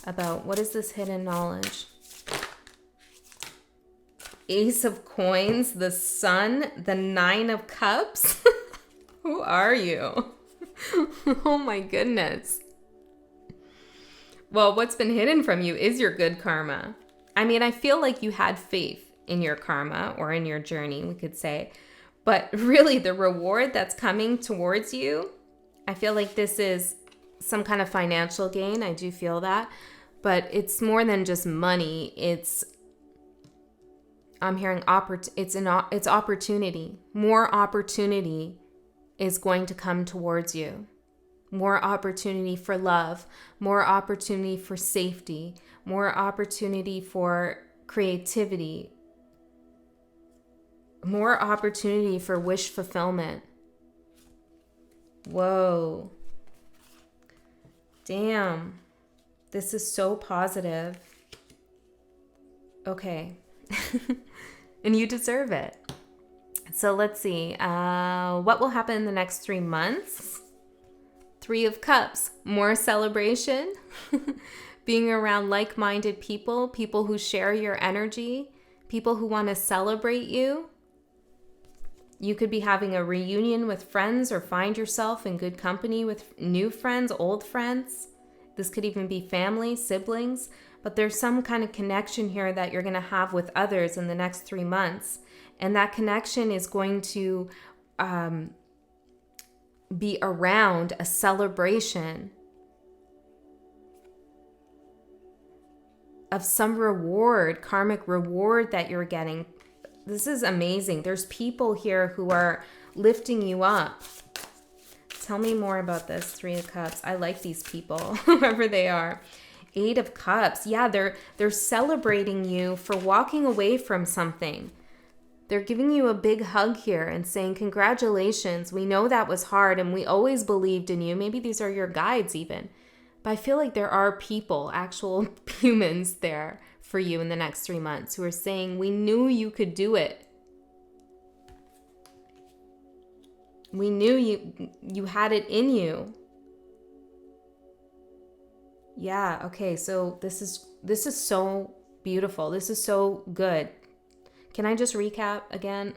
A: about? What is this hidden knowledge? Ace of Coins, the Sun, the Nine of Cups. Who are you? Oh my goodness. Well, what's been hidden from you is your good karma. I mean, I feel like you had faith in your karma, or in your journey, we could say. But really, the reward that's coming towards you, I feel like this is some kind of financial gain. I do feel that. But it's more than just money. It's I'm hearing it's opportunity. More opportunity is going to come towards you. More opportunity for love, more opportunity for safety, more opportunity for creativity, more opportunity for wish fulfillment. Whoa. Damn. This is so positive. Okay. And you deserve it. So let's see. What will happen in the next 3 months? 3 of Cups. More celebration. Being around like-minded people. People who share your energy. People who want to celebrate you. You could be having a reunion with friends or find yourself in good company with new friends, old friends. This could even be family, siblings. But there's some kind of connection here that you're going to have with others in the next 3 months. And that connection is going to be around a celebration of some reward, karmic reward that you're getting. This is amazing. There's people here who are lifting you up. Tell me more about this 3 of Cups. I like these people, whoever they are. 8 of Cups. Yeah, they're celebrating you for walking away from something. They're giving you a big hug here and saying, congratulations. We know that was hard and we always believed in you. Maybe these are your guides even. But I feel like there are people, actual humans there for you in the next 3 months who are saying, we knew you could do it. We knew you had it in you. Yeah, okay, so this is so beautiful. This is so good. Can I just recap again?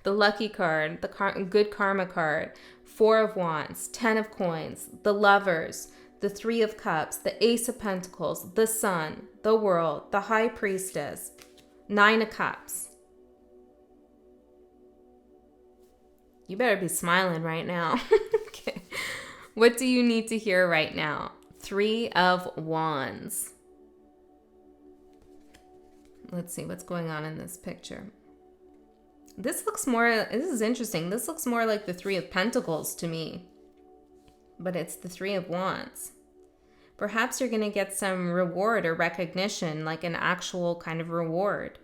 A: The lucky card, the good karma card, 4 of Wands, 10 of Coins, the Lovers, the 3 of Cups, the Ace of Pentacles, the Sun, the World, the High Priestess, 9 of Cups. You better be smiling right now. Okay. What do you need to hear right now? 3 of Wands. Let's see what's going on in this picture. This is interesting. This looks more like the 3 of Pentacles to me. But it's the 3 of Wands. Perhaps you're going to get some reward or recognition, like an actual kind of reward.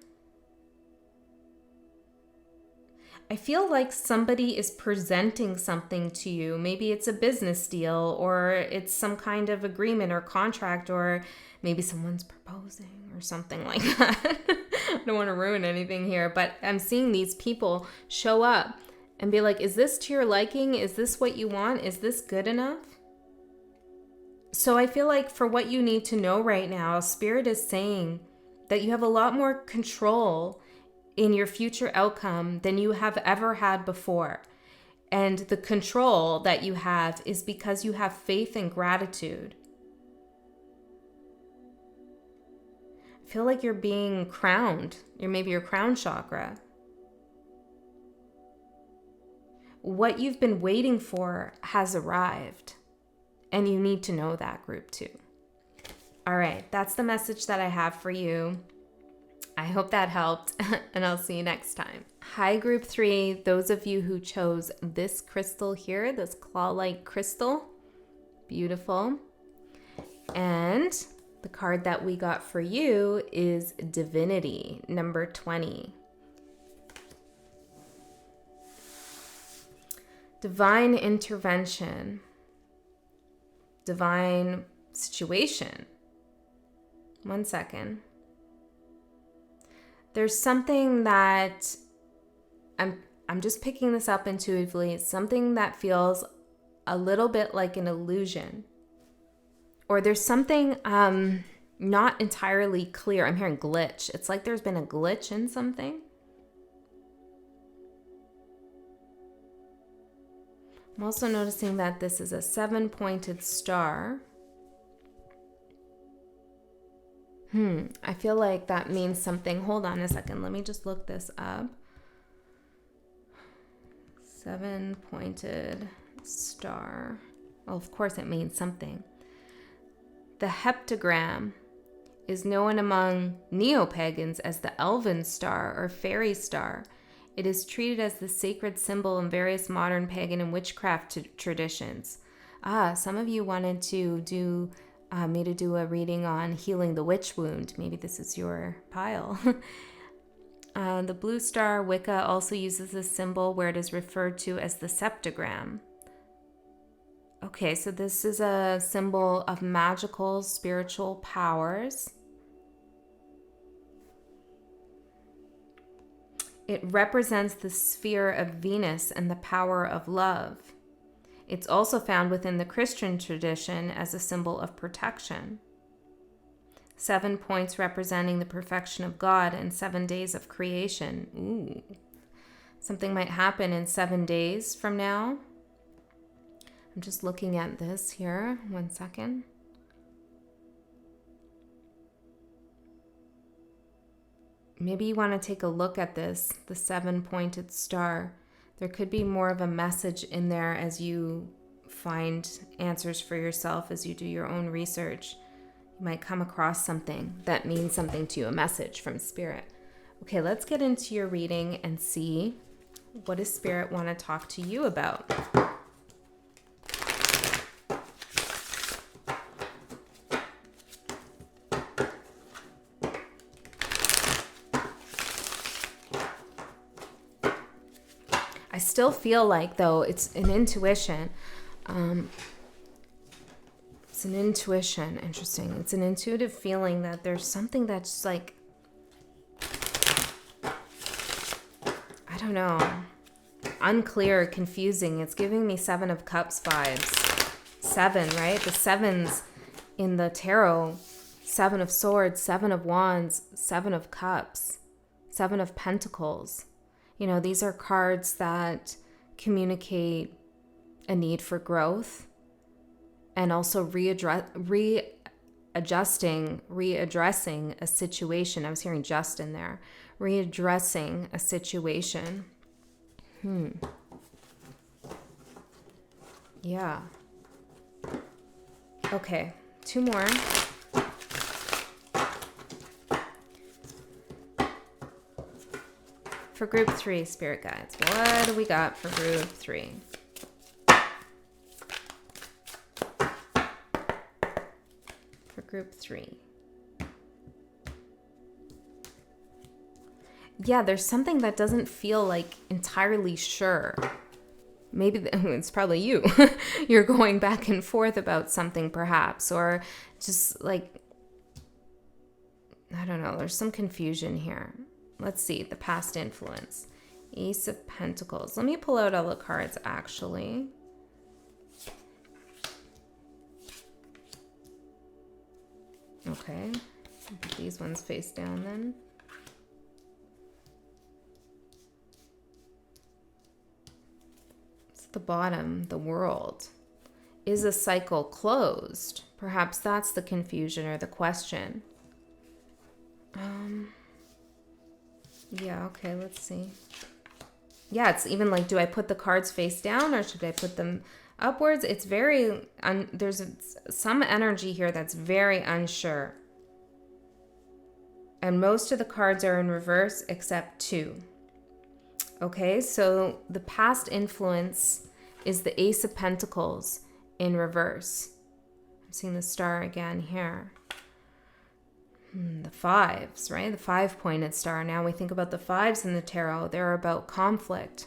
A: I feel like somebody is presenting something to you. Maybe it's a business deal or it's some kind of agreement or contract, or maybe someone's proposing or something like that. I don't want to ruin anything here, but I'm seeing these people show up and be like, is this to your liking? Is this what you want? Is this good enough? So I feel like for what you need to know right now, Spirit is saying that you have a lot more control in your future outcome than you have ever had before. And the control that you have is because you have faith and gratitude. I feel like you're being crowned. Maybe your crown chakra. What you've been waiting for has arrived. And you need to know that, group 2. All right, that's the message that I have for you. I hope that helped, and I'll see you next time. Hi, group 3. Those of you who chose this crystal here, this claw-like crystal. Beautiful. And the card that we got for you is Divinity, number 20. Divine intervention. Divine situation. One second. There's something that I'm just picking this up intuitively. It's something that feels a little bit like an illusion. Or there's something not entirely clear. I'm hearing glitch. It's like there's been a glitch in something. I'm also noticing that this is a 7-pointed star. I feel like that means something. Hold on a second. Let me just look this up. 7-pointed star. Well, of course it means something. The heptagram is known among neo-pagans as the elven star or fairy star. It is treated as the sacred symbol in various modern pagan and witchcraft traditions. Some of you wanted to do me to do a reading on healing the witch wound. Maybe this is your pile. The blue star Wicca also uses this symbol where it is referred to as the septagram. Okay, so this is a symbol of magical spiritual powers. It represents the sphere of Venus and the power of love. It's also found within the Christian tradition as a symbol of protection. 7 points representing the perfection of God and 7 days of creation. Ooh. Something might happen in 7 days from now. I'm just looking at this here. 1 second. Maybe you want to take a look at this, the 7-pointed star. There could be more of a message in there as you find answers for yourself, as you do your own research. You might come across something that means something to you, a message from Spirit. Okay, let's get into your reading and see what does Spirit want to talk to you about. I still feel like, though, it's an intuition. It's an intuition. Interesting. It's an intuitive feeling that there's something that's like, I don't know, unclear, confusing. It's giving me 7 of Cups vibes. 7, right? The 7s in the tarot. 7 of Swords, 7 of Wands, 7 of Cups, 7 of Pentacles. You know, these are cards that communicate a need for growth and also readdressing a situation. I was hearing just in there. Readdressing a situation. Yeah. Okay, 2 more. For group 3, Spirit Guides, what do we got for group 3? For group 3. Yeah, there's something that doesn't feel like entirely sure. Maybe it's probably you. You're going back and forth about something perhaps, or just like, I don't know, there's some confusion here. Let's see, the past influence. Ace of Pentacles. Let me pull out all the cards, actually. Okay. Put these ones face down then. It's the bottom, the World. Is a cycle closed? Perhaps that's the confusion or the question. Yeah, okay, let's see. Yeah, it's even like, do I put the cards face down or should I put them upwards? It's very, there's some energy here that's very unsure. And most of the cards are in reverse except 2. Okay, so the past influence is the Ace of Pentacles in reverse. I'm seeing the star again here. The 5s, right? The 5-pointed star. Now we think about the 5s in the tarot. They're about conflict.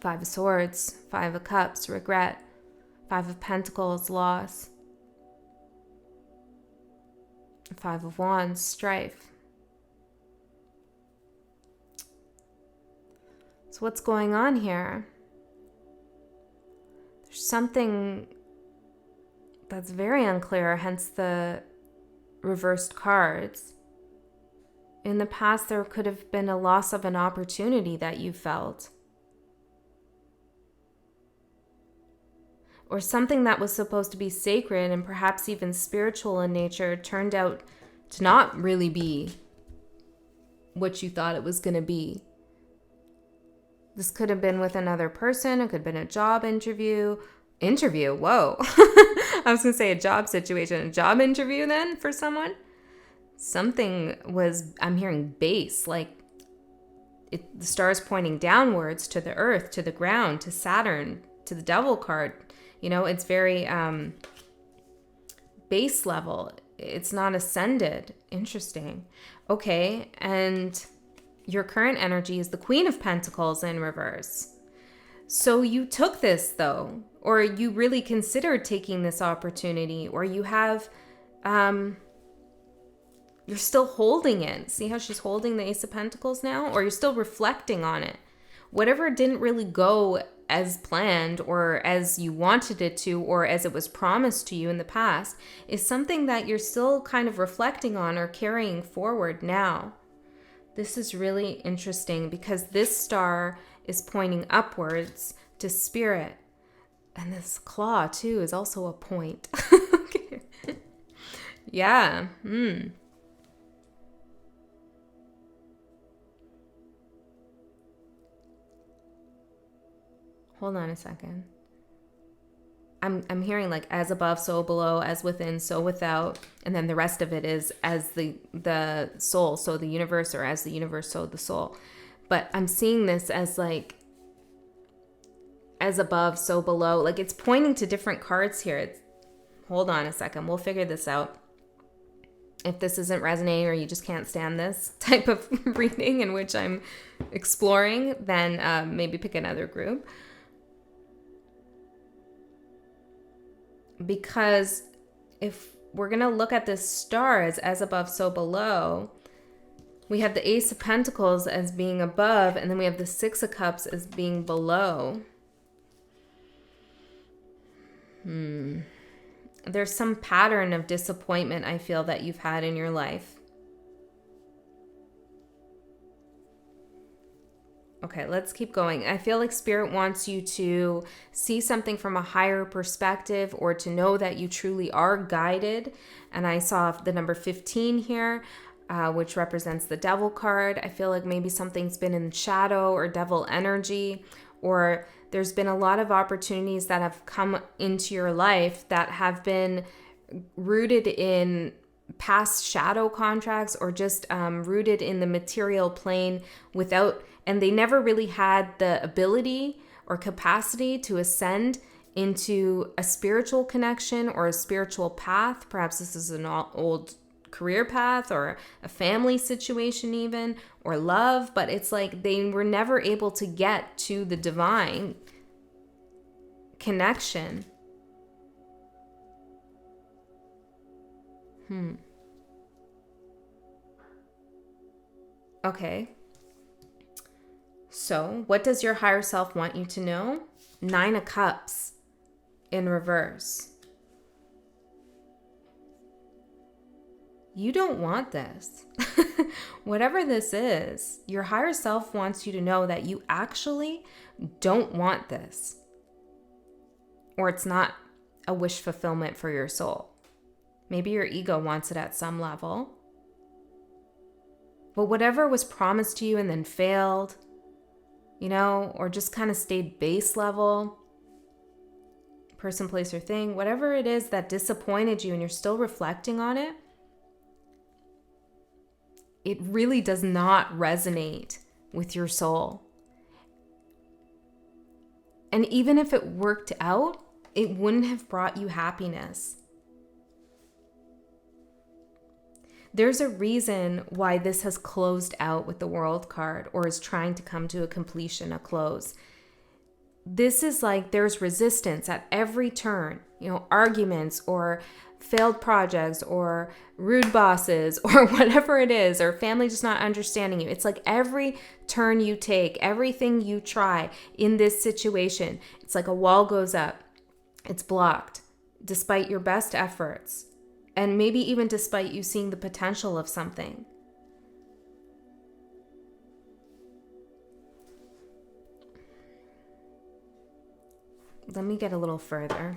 A: 5 of Swords, 5 of Cups, regret. 5 of Pentacles, loss. 5 of Wands, strife. So what's going on here? There's something that's very unclear, hence the reversed cards. In the past, there could have been a loss of an opportunity that you felt. Or something that was supposed to be sacred and perhaps even spiritual in nature turned out to not really be what you thought it was going to be. This could have been with another person. It could have been a job interview. Whoa. I was going to say a job situation. A job interview then for someone? something was, I'm hearing base, like the stars pointing downwards to the earth, to the ground, to Saturn, to the devil card. You know, it's very base level. It's not ascended. Interesting. Okay, and your current energy is the Queen of Pentacles in reverse. So you took this though, or you really considered taking this opportunity, or you have, you're still holding it. See how she's holding the Ace of Pentacles now? Or you're still reflecting on it. Whatever didn't really go as planned or as you wanted it to, or as it was promised to you in the past, is something that you're still kind of reflecting on or carrying forward now. This is really interesting because this star is pointing upwards to spirit. And this claw too is also a point. Okay. Yeah. Hold on a second. I'm hearing like as above, so below, as within, so without, and then the rest of it is as the soul, so the universe, or as the universe, so the soul. But I'm seeing this as like as above, so below. Like it's pointing to different cards here. Hold on a second. We'll figure this out. If this isn't resonating or you just can't stand this type of reading in which I'm exploring, then maybe pick another group. Because if we're going to look at this star as above, so below, we have the Ace of Pentacles as being above, and then we have the Six of Cups as being below. There's some pattern of disappointment I feel that you've had in your life. Okay, let's keep going. I feel like Spirit wants you to see something from a higher perspective, or to know that you truly are guided. And I saw the number 15 here, which represents the Devil card. I feel like maybe something's been in shadow or devil energy, or there's been a lot of opportunities that have come into your life that have been rooted in past shadow contracts, or just rooted in the material plane and they never really had the ability or capacity to ascend into a spiritual connection or a spiritual path. Perhaps this is an old career path or a family situation even, or love, but it's like they were never able to get to the divine connection. Okay. So, what does your higher self want you to know? 9 of Cups in reverse. You don't want this. Whatever this is, your higher self wants you to know that you actually don't want this. Or it's not a wish fulfillment for your soul. Maybe your ego wants it at some level. But whatever was promised to you and then failed, you know, or just kind of stayed base level, person, place, or thing, whatever it is that disappointed you and you're still reflecting on it, it really does not resonate with your soul. And even if it worked out, it wouldn't have brought you happiness. There's a reason why this has closed out with the World card, or is trying to come to a completion, a close. This is like there's resistance at every turn, you know, arguments or failed projects or rude bosses or whatever it is, or family just not understanding you. It's like every turn you take, everything you try in this situation, it's like a wall goes up. It's blocked despite your best efforts. And maybe even despite you seeing the potential of something. Let me get a little further.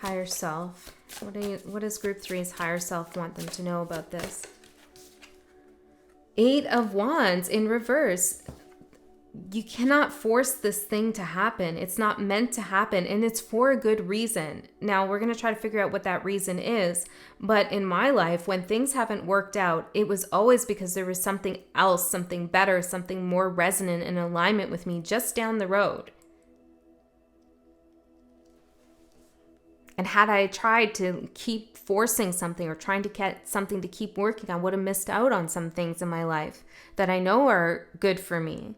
A: Higher self. What does group 3's higher self want them to know about this? 8 of Wands in reverse. you cannot force this thing to happen. It's not meant to happen, and it's for a good reason. Now, we're going to try to figure out what that reason is. But in my life, when things haven't worked out, it was always because there was something else, something better, something more resonant in alignment with me just down the road. And had I tried to keep forcing something or trying to get something to keep working, I would have missed out on some things in my life that I know are good for me.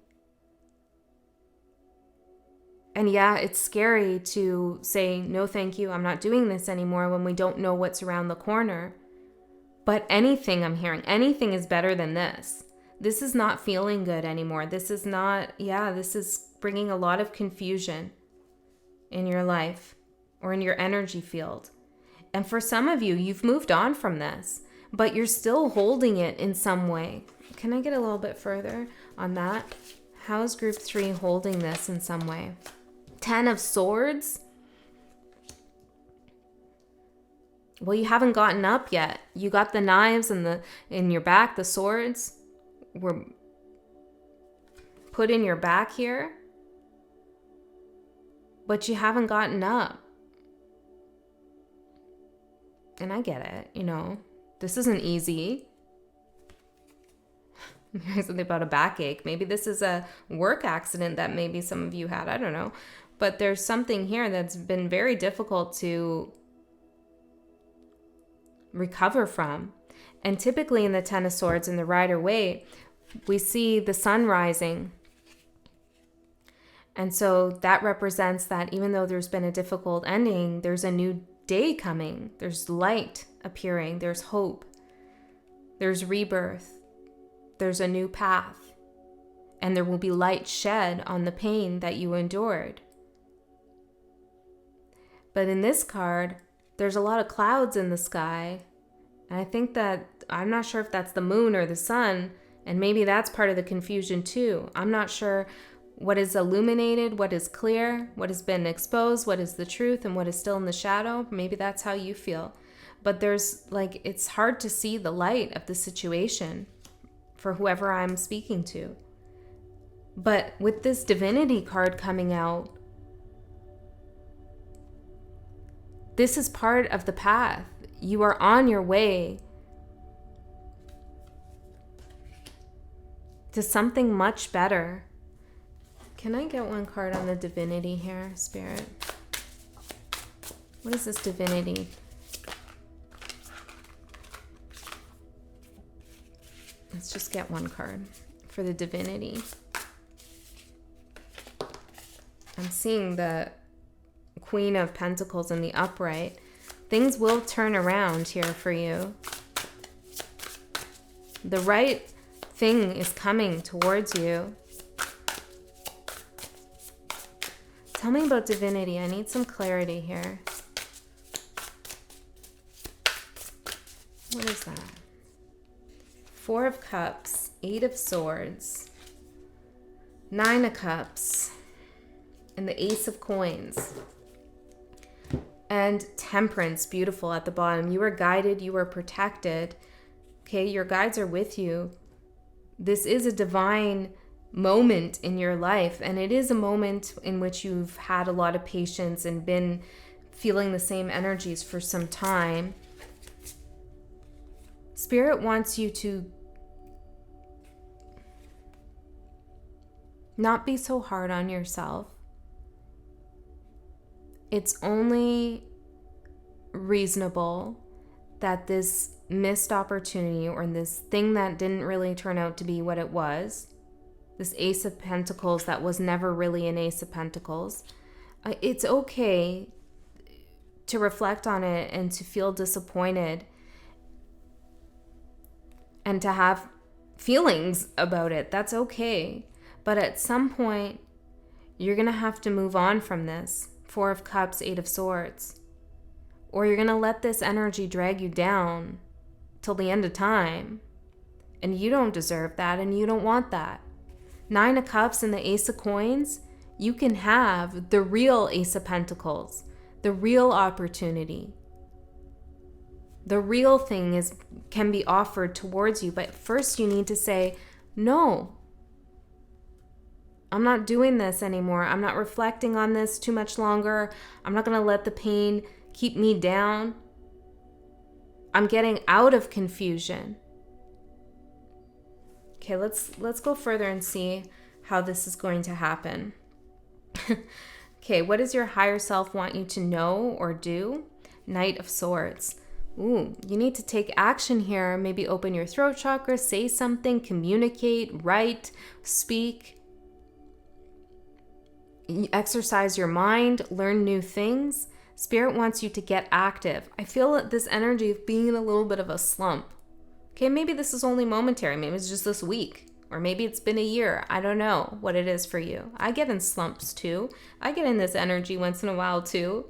A: And yeah, it's scary to say, no, thank you, I'm not doing this anymore when we don't know what's around the corner. But anything I'm hearing, anything is better than this. This is not feeling good anymore. This is not, this is bringing a lot of confusion in your life or in your energy field. And for some of you, you've moved on from this, but you're still holding it in some way. Can I get a little bit further on that? How is group 3 holding this in some way? 10 of Swords. Well, you haven't gotten up yet. You got the knives in your back, the swords were put in your back here, but you haven't gotten up. And I get it, this isn't easy. There's something about a backache. Maybe this is a work accident that maybe some of you had. I don't know. But there's something here that's been very difficult to recover from. And typically in the 10 of Swords in the Rider-Waite, we see the sun rising. And so that represents that even though there's been a difficult ending, there's a new day coming. There's light appearing. There's hope. There's rebirth. There's a new path. And there will be light shed on the pain that you endured. But in this card, there's a lot of clouds in the sky. And I think that, I'm not sure if that's the moon or the sun, and maybe that's part of the confusion too. I'm not sure what is illuminated, what is clear, what has been exposed, what is the truth, and what is still in the shadow. Maybe that's how you feel. But it's hard to see the light of the situation for whoever I'm speaking to. But with this Divinity card coming out, this is part of the path. You are on your way to something much better. Can I get one card on the Divinity here, Spirit? What is this Divinity? Let's just get one card for the Divinity. I'm seeing the Queen of Pentacles in the upright. Things will turn around here for you. The right thing is coming towards you. Tell me about Divinity. I need some clarity here. What is that? 4 of Cups, 8 of Swords, 9 of Cups, and the Ace of Coins. And Temperance, beautiful at the bottom. You are guided, you are protected. Okay, your guides are with you. This is a divine moment in your life, and it is a moment in which you've had a lot of patience and been feeling the same energies for some time. Spirit wants you to not be so hard on yourself. It's only reasonable that this missed opportunity or this thing that didn't really turn out to be what it was, this Ace of Pentacles that was never really an Ace of Pentacles, it's okay to reflect on it and to feel disappointed and to have feelings about it. That's okay. But at some point, you're going to have to move on from this. 4 of Cups, 8 of Swords. Or you're going to let this energy drag you down till the end of time. And you don't deserve that, and you don't want that. 9 of Cups and the Ace of Coins, you can have the real Ace of Pentacles, the real opportunity. The real thing can be offered towards you, but first you need to say, no. I'm not doing this anymore. I'm not reflecting on this too much longer. I'm not going to let the pain keep me down. I'm getting out of confusion. Okay, let's go further and see how this is going to happen. Okay, what does your higher self want you to know or do? Knight of Swords. Ooh, you need to take action here. Maybe open your throat chakra, say something, communicate, write, speak. Exercise your mind, learn new things. Spirit wants you to get active. I feel this energy of being in a little bit of a slump. Okay, maybe this is only momentary. Maybe it's just this week. Or maybe it's been a year. I don't know what it is for you. I get in slumps too. I get in this energy once in a while too.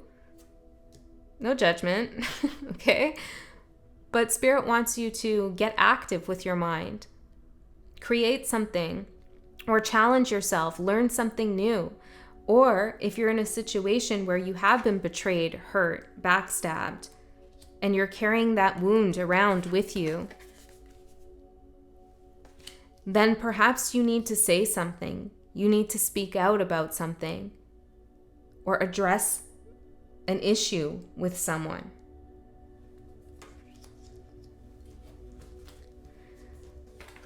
A: No judgment, okay? But Spirit wants you to get active with your mind. Create something or challenge yourself. Learn something new. Or if you're in a situation where you have been betrayed, hurt, backstabbed, and you're carrying that wound around with you, then perhaps you need to say something. You need to speak out about something or address an issue with someone.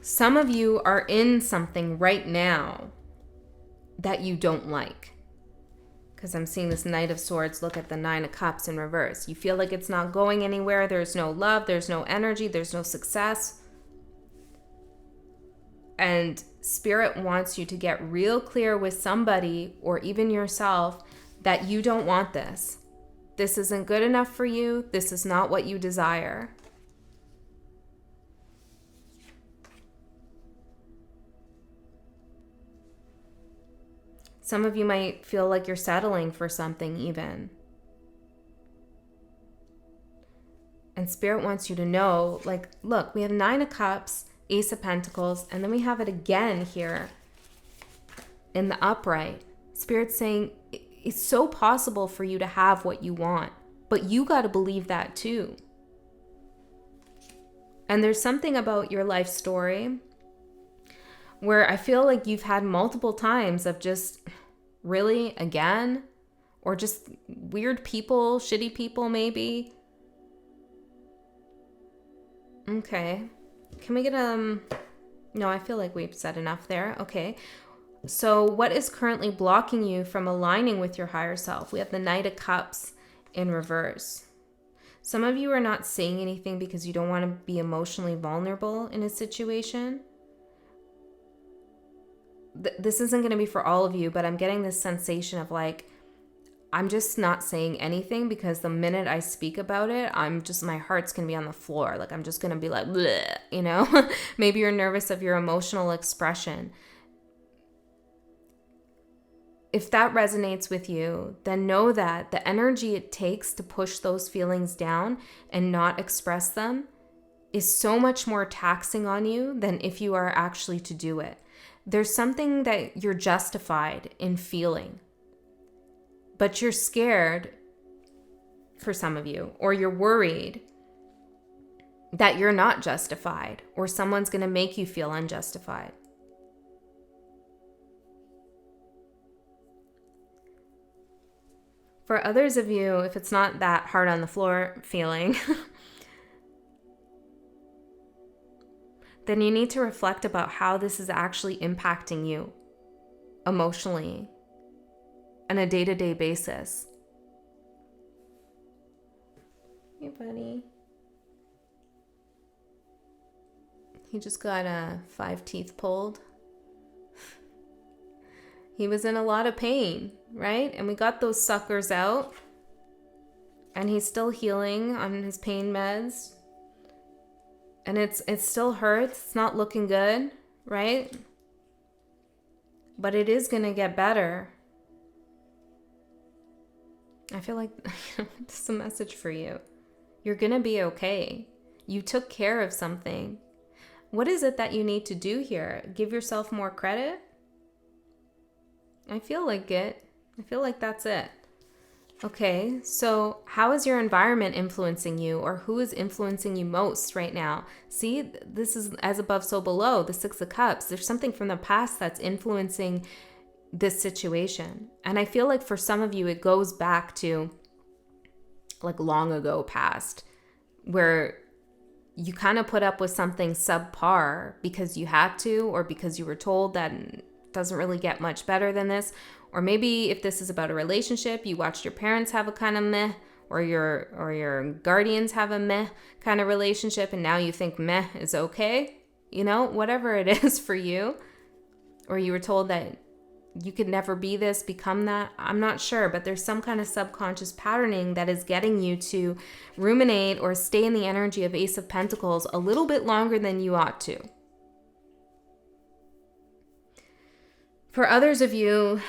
A: Some of you are in something right now that you don't like. Because I'm seeing this Knight of Swords look at the Nine of Cups in reverse. You feel like it's not going anywhere. There's no love. There's no energy. There's no success. And Spirit wants you to get real clear with somebody or even yourself that you don't want this. This isn't good enough for you. This is not what you desire. Some of you might feel like you're settling for something even. And Spirit wants you to know, like, look, we have Nine of Cups, Ace of Pentacles, and then we have it again here in the upright. Spirit's saying it's so possible for you to have what you want, but you got to believe that too. And there's something about your life story where I feel like you've had multiple times of just really again, or just weird people, shitty people maybe. Okay. Can we get no, I feel like we've said enough there. Okay. So what is currently blocking you from aligning with your higher self? We have the Knight of Cups in reverse. Some of you are not saying anything because you don't want to be emotionally vulnerable in a situation. This isn't going to be for all of you, but I'm getting this sensation of like, I'm just not saying anything because the minute I speak about it, my heart's going to be on the floor. Like, I'm just going to be like, bleh, you know? Maybe you're nervous of your emotional expression. If that resonates with you, then know that the energy it takes to push those feelings down and not express them is so much more taxing on you than if you are actually to do it. There's something that you're justified in feeling, but you're scared for some of you, or you're worried that you're not justified, or someone's going to make you feel unjustified. For others of you, if it's not that hard on the floor feeling, then you need to reflect about how this is actually impacting you emotionally on a day-to-day basis. Hey, buddy. He just got 5 teeth pulled. He was in a lot of pain, right? And we got those suckers out. And he's still healing on his pain meds. And it still hurts. It's not looking good, right? But it is going to get better. I feel like this is a message for you. You're going to be okay. You took care of something. What is it that you need to do here? Give yourself more credit? I feel like it. I feel like that's it. Okay, so how is your environment influencing you, or who is influencing you most right now? See, this is as above, so below, the Six of Cups. There's something from the past that's influencing this situation. And I feel like for some of you, it goes back to like long ago past, where you kind of put up with something subpar because you had to, or because you were told that it doesn't really get much better than this. Or maybe if this is about a relationship, you watched your parents have a kind of meh, or your guardians have a meh kind of relationship, and now you think meh is okay. You know, whatever it is for you. Or you were told that you could never be this, become that. I'm not sure, but there's some kind of subconscious patterning that is getting you to ruminate or stay in the energy of Ace of Pentacles a little bit longer than you ought to. For others of you,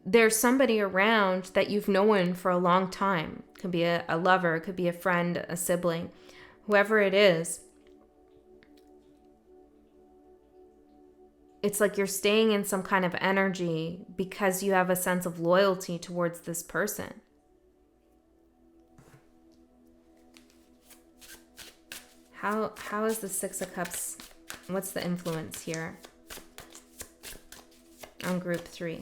A: there's somebody around that you've known for a long time. It could be a lover, it could be a friend, a sibling, whoever it is. It's like you're staying in some kind of energy because you have a sense of loyalty towards this person. How is the Six of Cups? What's the influence here on group 3?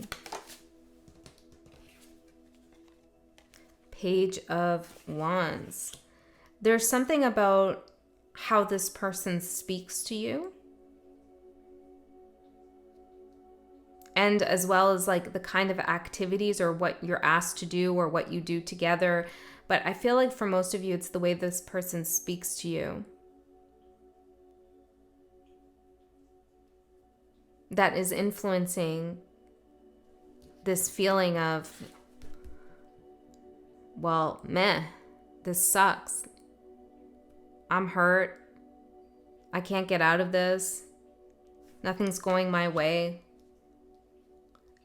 A: Page of Wands. There's something about how this person speaks to you. And as well as like the kind of activities or what you're asked to do or what you do together. But I feel like for most of you, it's the way this person speaks to you that is influencing this feeling of, well, meh, this sucks. I'm hurt. I can't get out of this. Nothing's going my way.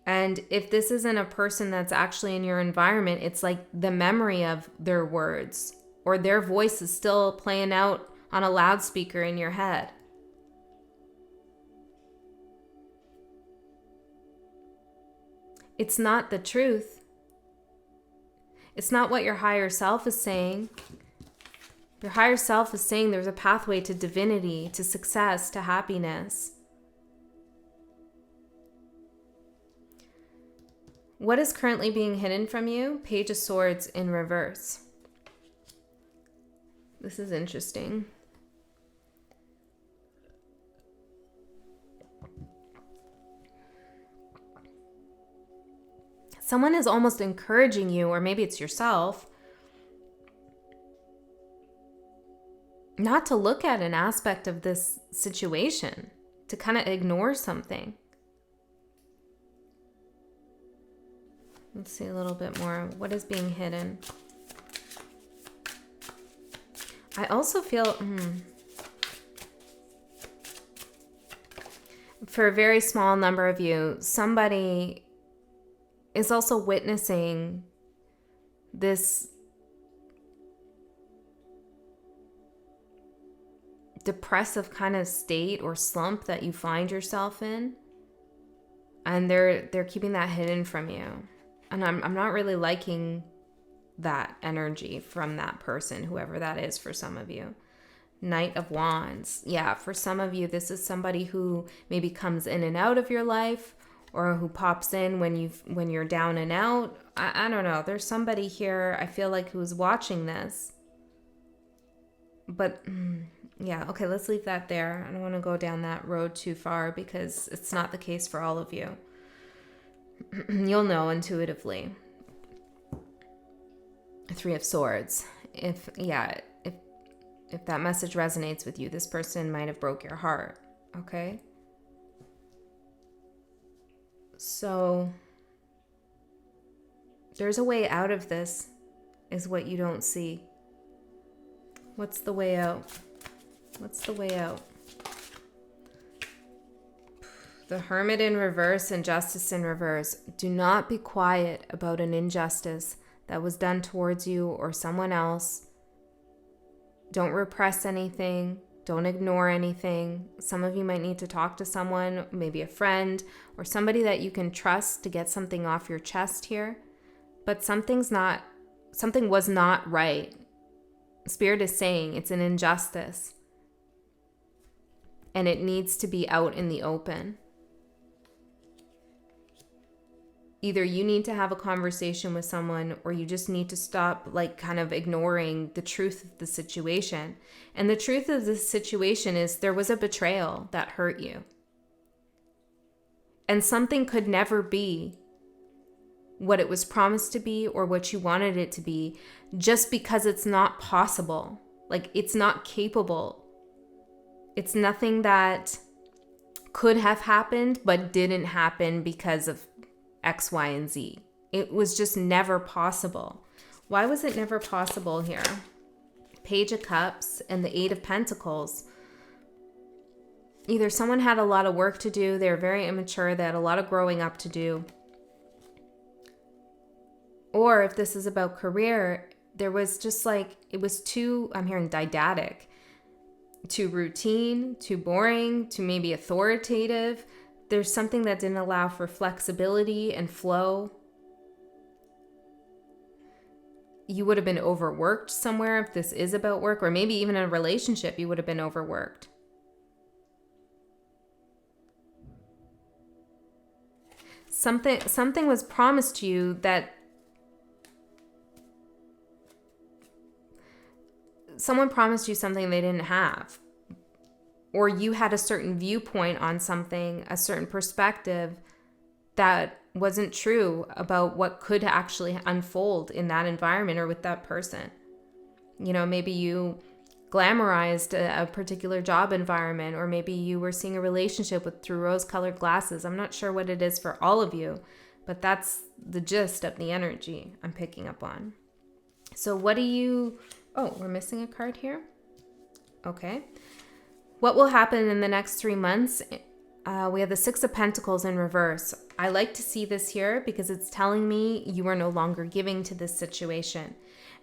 A: And if this isn't a person that's actually in your environment, it's like the memory of their words or their voice is still playing out on a loudspeaker in your head. It's not the truth. It's not what your higher self is saying. Your higher self is saying there's a pathway to divinity, to success, to happiness. What is currently being hidden from you? Page of Swords in reverse. This is interesting. Someone is almost encouraging you, or maybe it's yourself, not to look at an aspect of this situation, to kind of ignore something. Let's see a little bit more. What is being hidden? I also feel, for a very small number of you, somebody is also witnessing this depressive kind of state or slump that you find yourself in, and they're keeping that hidden from you. And I'm not really liking that energy from that person, whoever that is for some of you. Knight of Wands. Yeah, for some of you, this is somebody who maybe comes in and out of your life, or who pops in when you're down and out. I don't know. There's somebody here, I feel like, who's watching this. But yeah, okay, let's leave that there. I don't want to go down that road too far because it's not the case for all of you. You'll know intuitively. Three of Swords. If that message resonates with you, this person might have broke your heart, okay? So there's a way out of this, is what you don't see. What's the way out? What's the way out? The Hermit in reverse and Justice in reverse. Do not be quiet about an injustice that was done towards you or someone else. Don't repress anything. Don't ignore anything. Some of you might need to talk to someone, maybe a friend or somebody that you can trust to get something off your chest here. But something was not right. Spirit is saying it's an injustice and it needs to be out in the open. either you need to have a conversation with someone, or you just need to stop like kind of ignoring the truth of the situation. And the truth of the situation is there was a betrayal that hurt you. And something could never be what it was promised to be or what you wanted it to be, just because it's not possible. Like, it's not capable. It's nothing that could have happened but didn't happen because of X, Y, and Z. It was just never possible. Why was it never possible here? Page of Cups and the Eight of Pentacles. Either someone had a lot of work to do, they were very immature, they had a lot of growing up to do. Or if this is about career, there was just like, it was too, I'm hearing didactic, too routine, too boring, too maybe authoritative. There's something that didn't allow for flexibility and flow. You would have been overworked somewhere if this is about work, or maybe even in a relationship, you would have been overworked. Something was promised to you that someone promised you something they didn't have. Or you had a certain viewpoint on something, a certain perspective that wasn't true about what could actually unfold in that environment or with that person. You know, maybe you glamorized a particular job environment, or maybe you were seeing a relationship through rose-colored glasses. I'm not sure what it is for all of you, but that's the gist of the energy I'm picking up on. So what do you... Oh, we're missing a card here. Okay. What will happen in the next 3 months? We have the Six of Pentacles in reverse. I like to see this here because it's telling me you are no longer giving to this situation.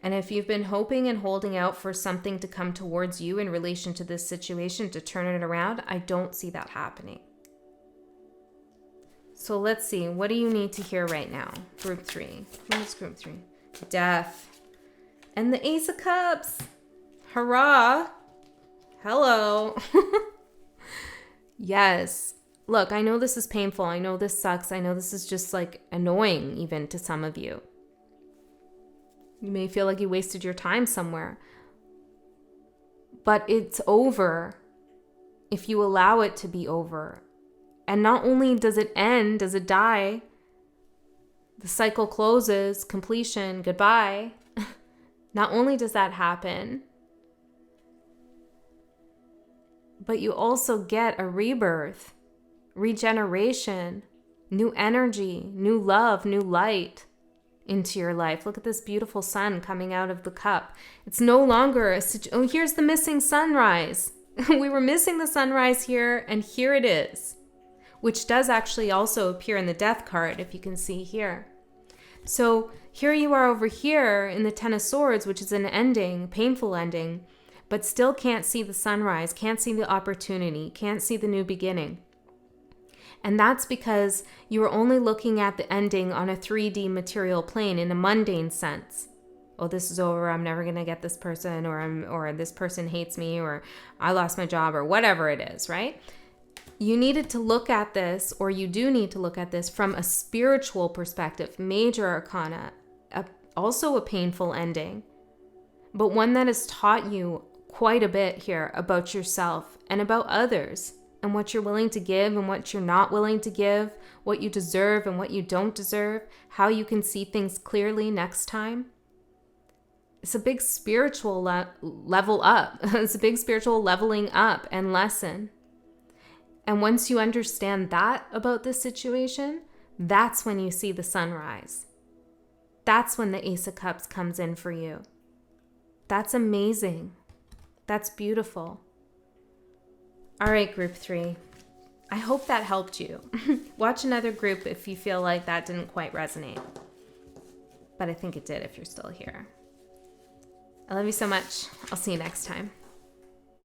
A: And if you've been hoping and holding out for something to come towards you in relation to this situation to turn it around, I don't see that happening. So let's see. What do you need to hear right now? Group 3. What is Group 3? Death. And the Ace of Cups. Hurrah. Hello. Yes. Look, I know this is painful. I know this sucks. I know this is just like annoying even to some of you. You may feel like you wasted your time somewhere. But it's over if you allow it to be over. And not only does it end, does it die, the cycle closes, completion, goodbye. Not only does that happen, but you also get a rebirth, regeneration, new energy, new love, new light into your life. Look at this beautiful sun coming out of the cup. It's no longer oh, here's the missing sunrise. We were missing the sunrise here, and here it is, which does actually also appear in the Death card, if you can see here. So here you are over here in the Ten of Swords, which is an ending, painful ending, but still can't see the sunrise, can't see the opportunity, can't see the new beginning. And that's because you are only looking at the ending on a 3D material plane in a mundane sense. Oh, this is over, I'm never going to get this person, or this person hates me, or I lost my job, or whatever it is, right? You needed to look at this, or you do need to look at this from a spiritual perspective, major arcana, also a painful ending, but one that has taught you quite a bit here about yourself and about others, and what you're willing to give and what you're not willing to give, what you deserve and what you don't deserve, how you can see things clearly next time. It's a big spiritual level up. It's a big spiritual leveling up and lesson. And once you understand that about this situation, that's when you see the sunrise. That's when the Ace of Cups comes in for you. That's amazing. That's beautiful. All right, Group 3. I hope that helped you. Watch another group if you feel like that didn't quite resonate. But I think it did if you're still here. I love you so much. I'll see you next time.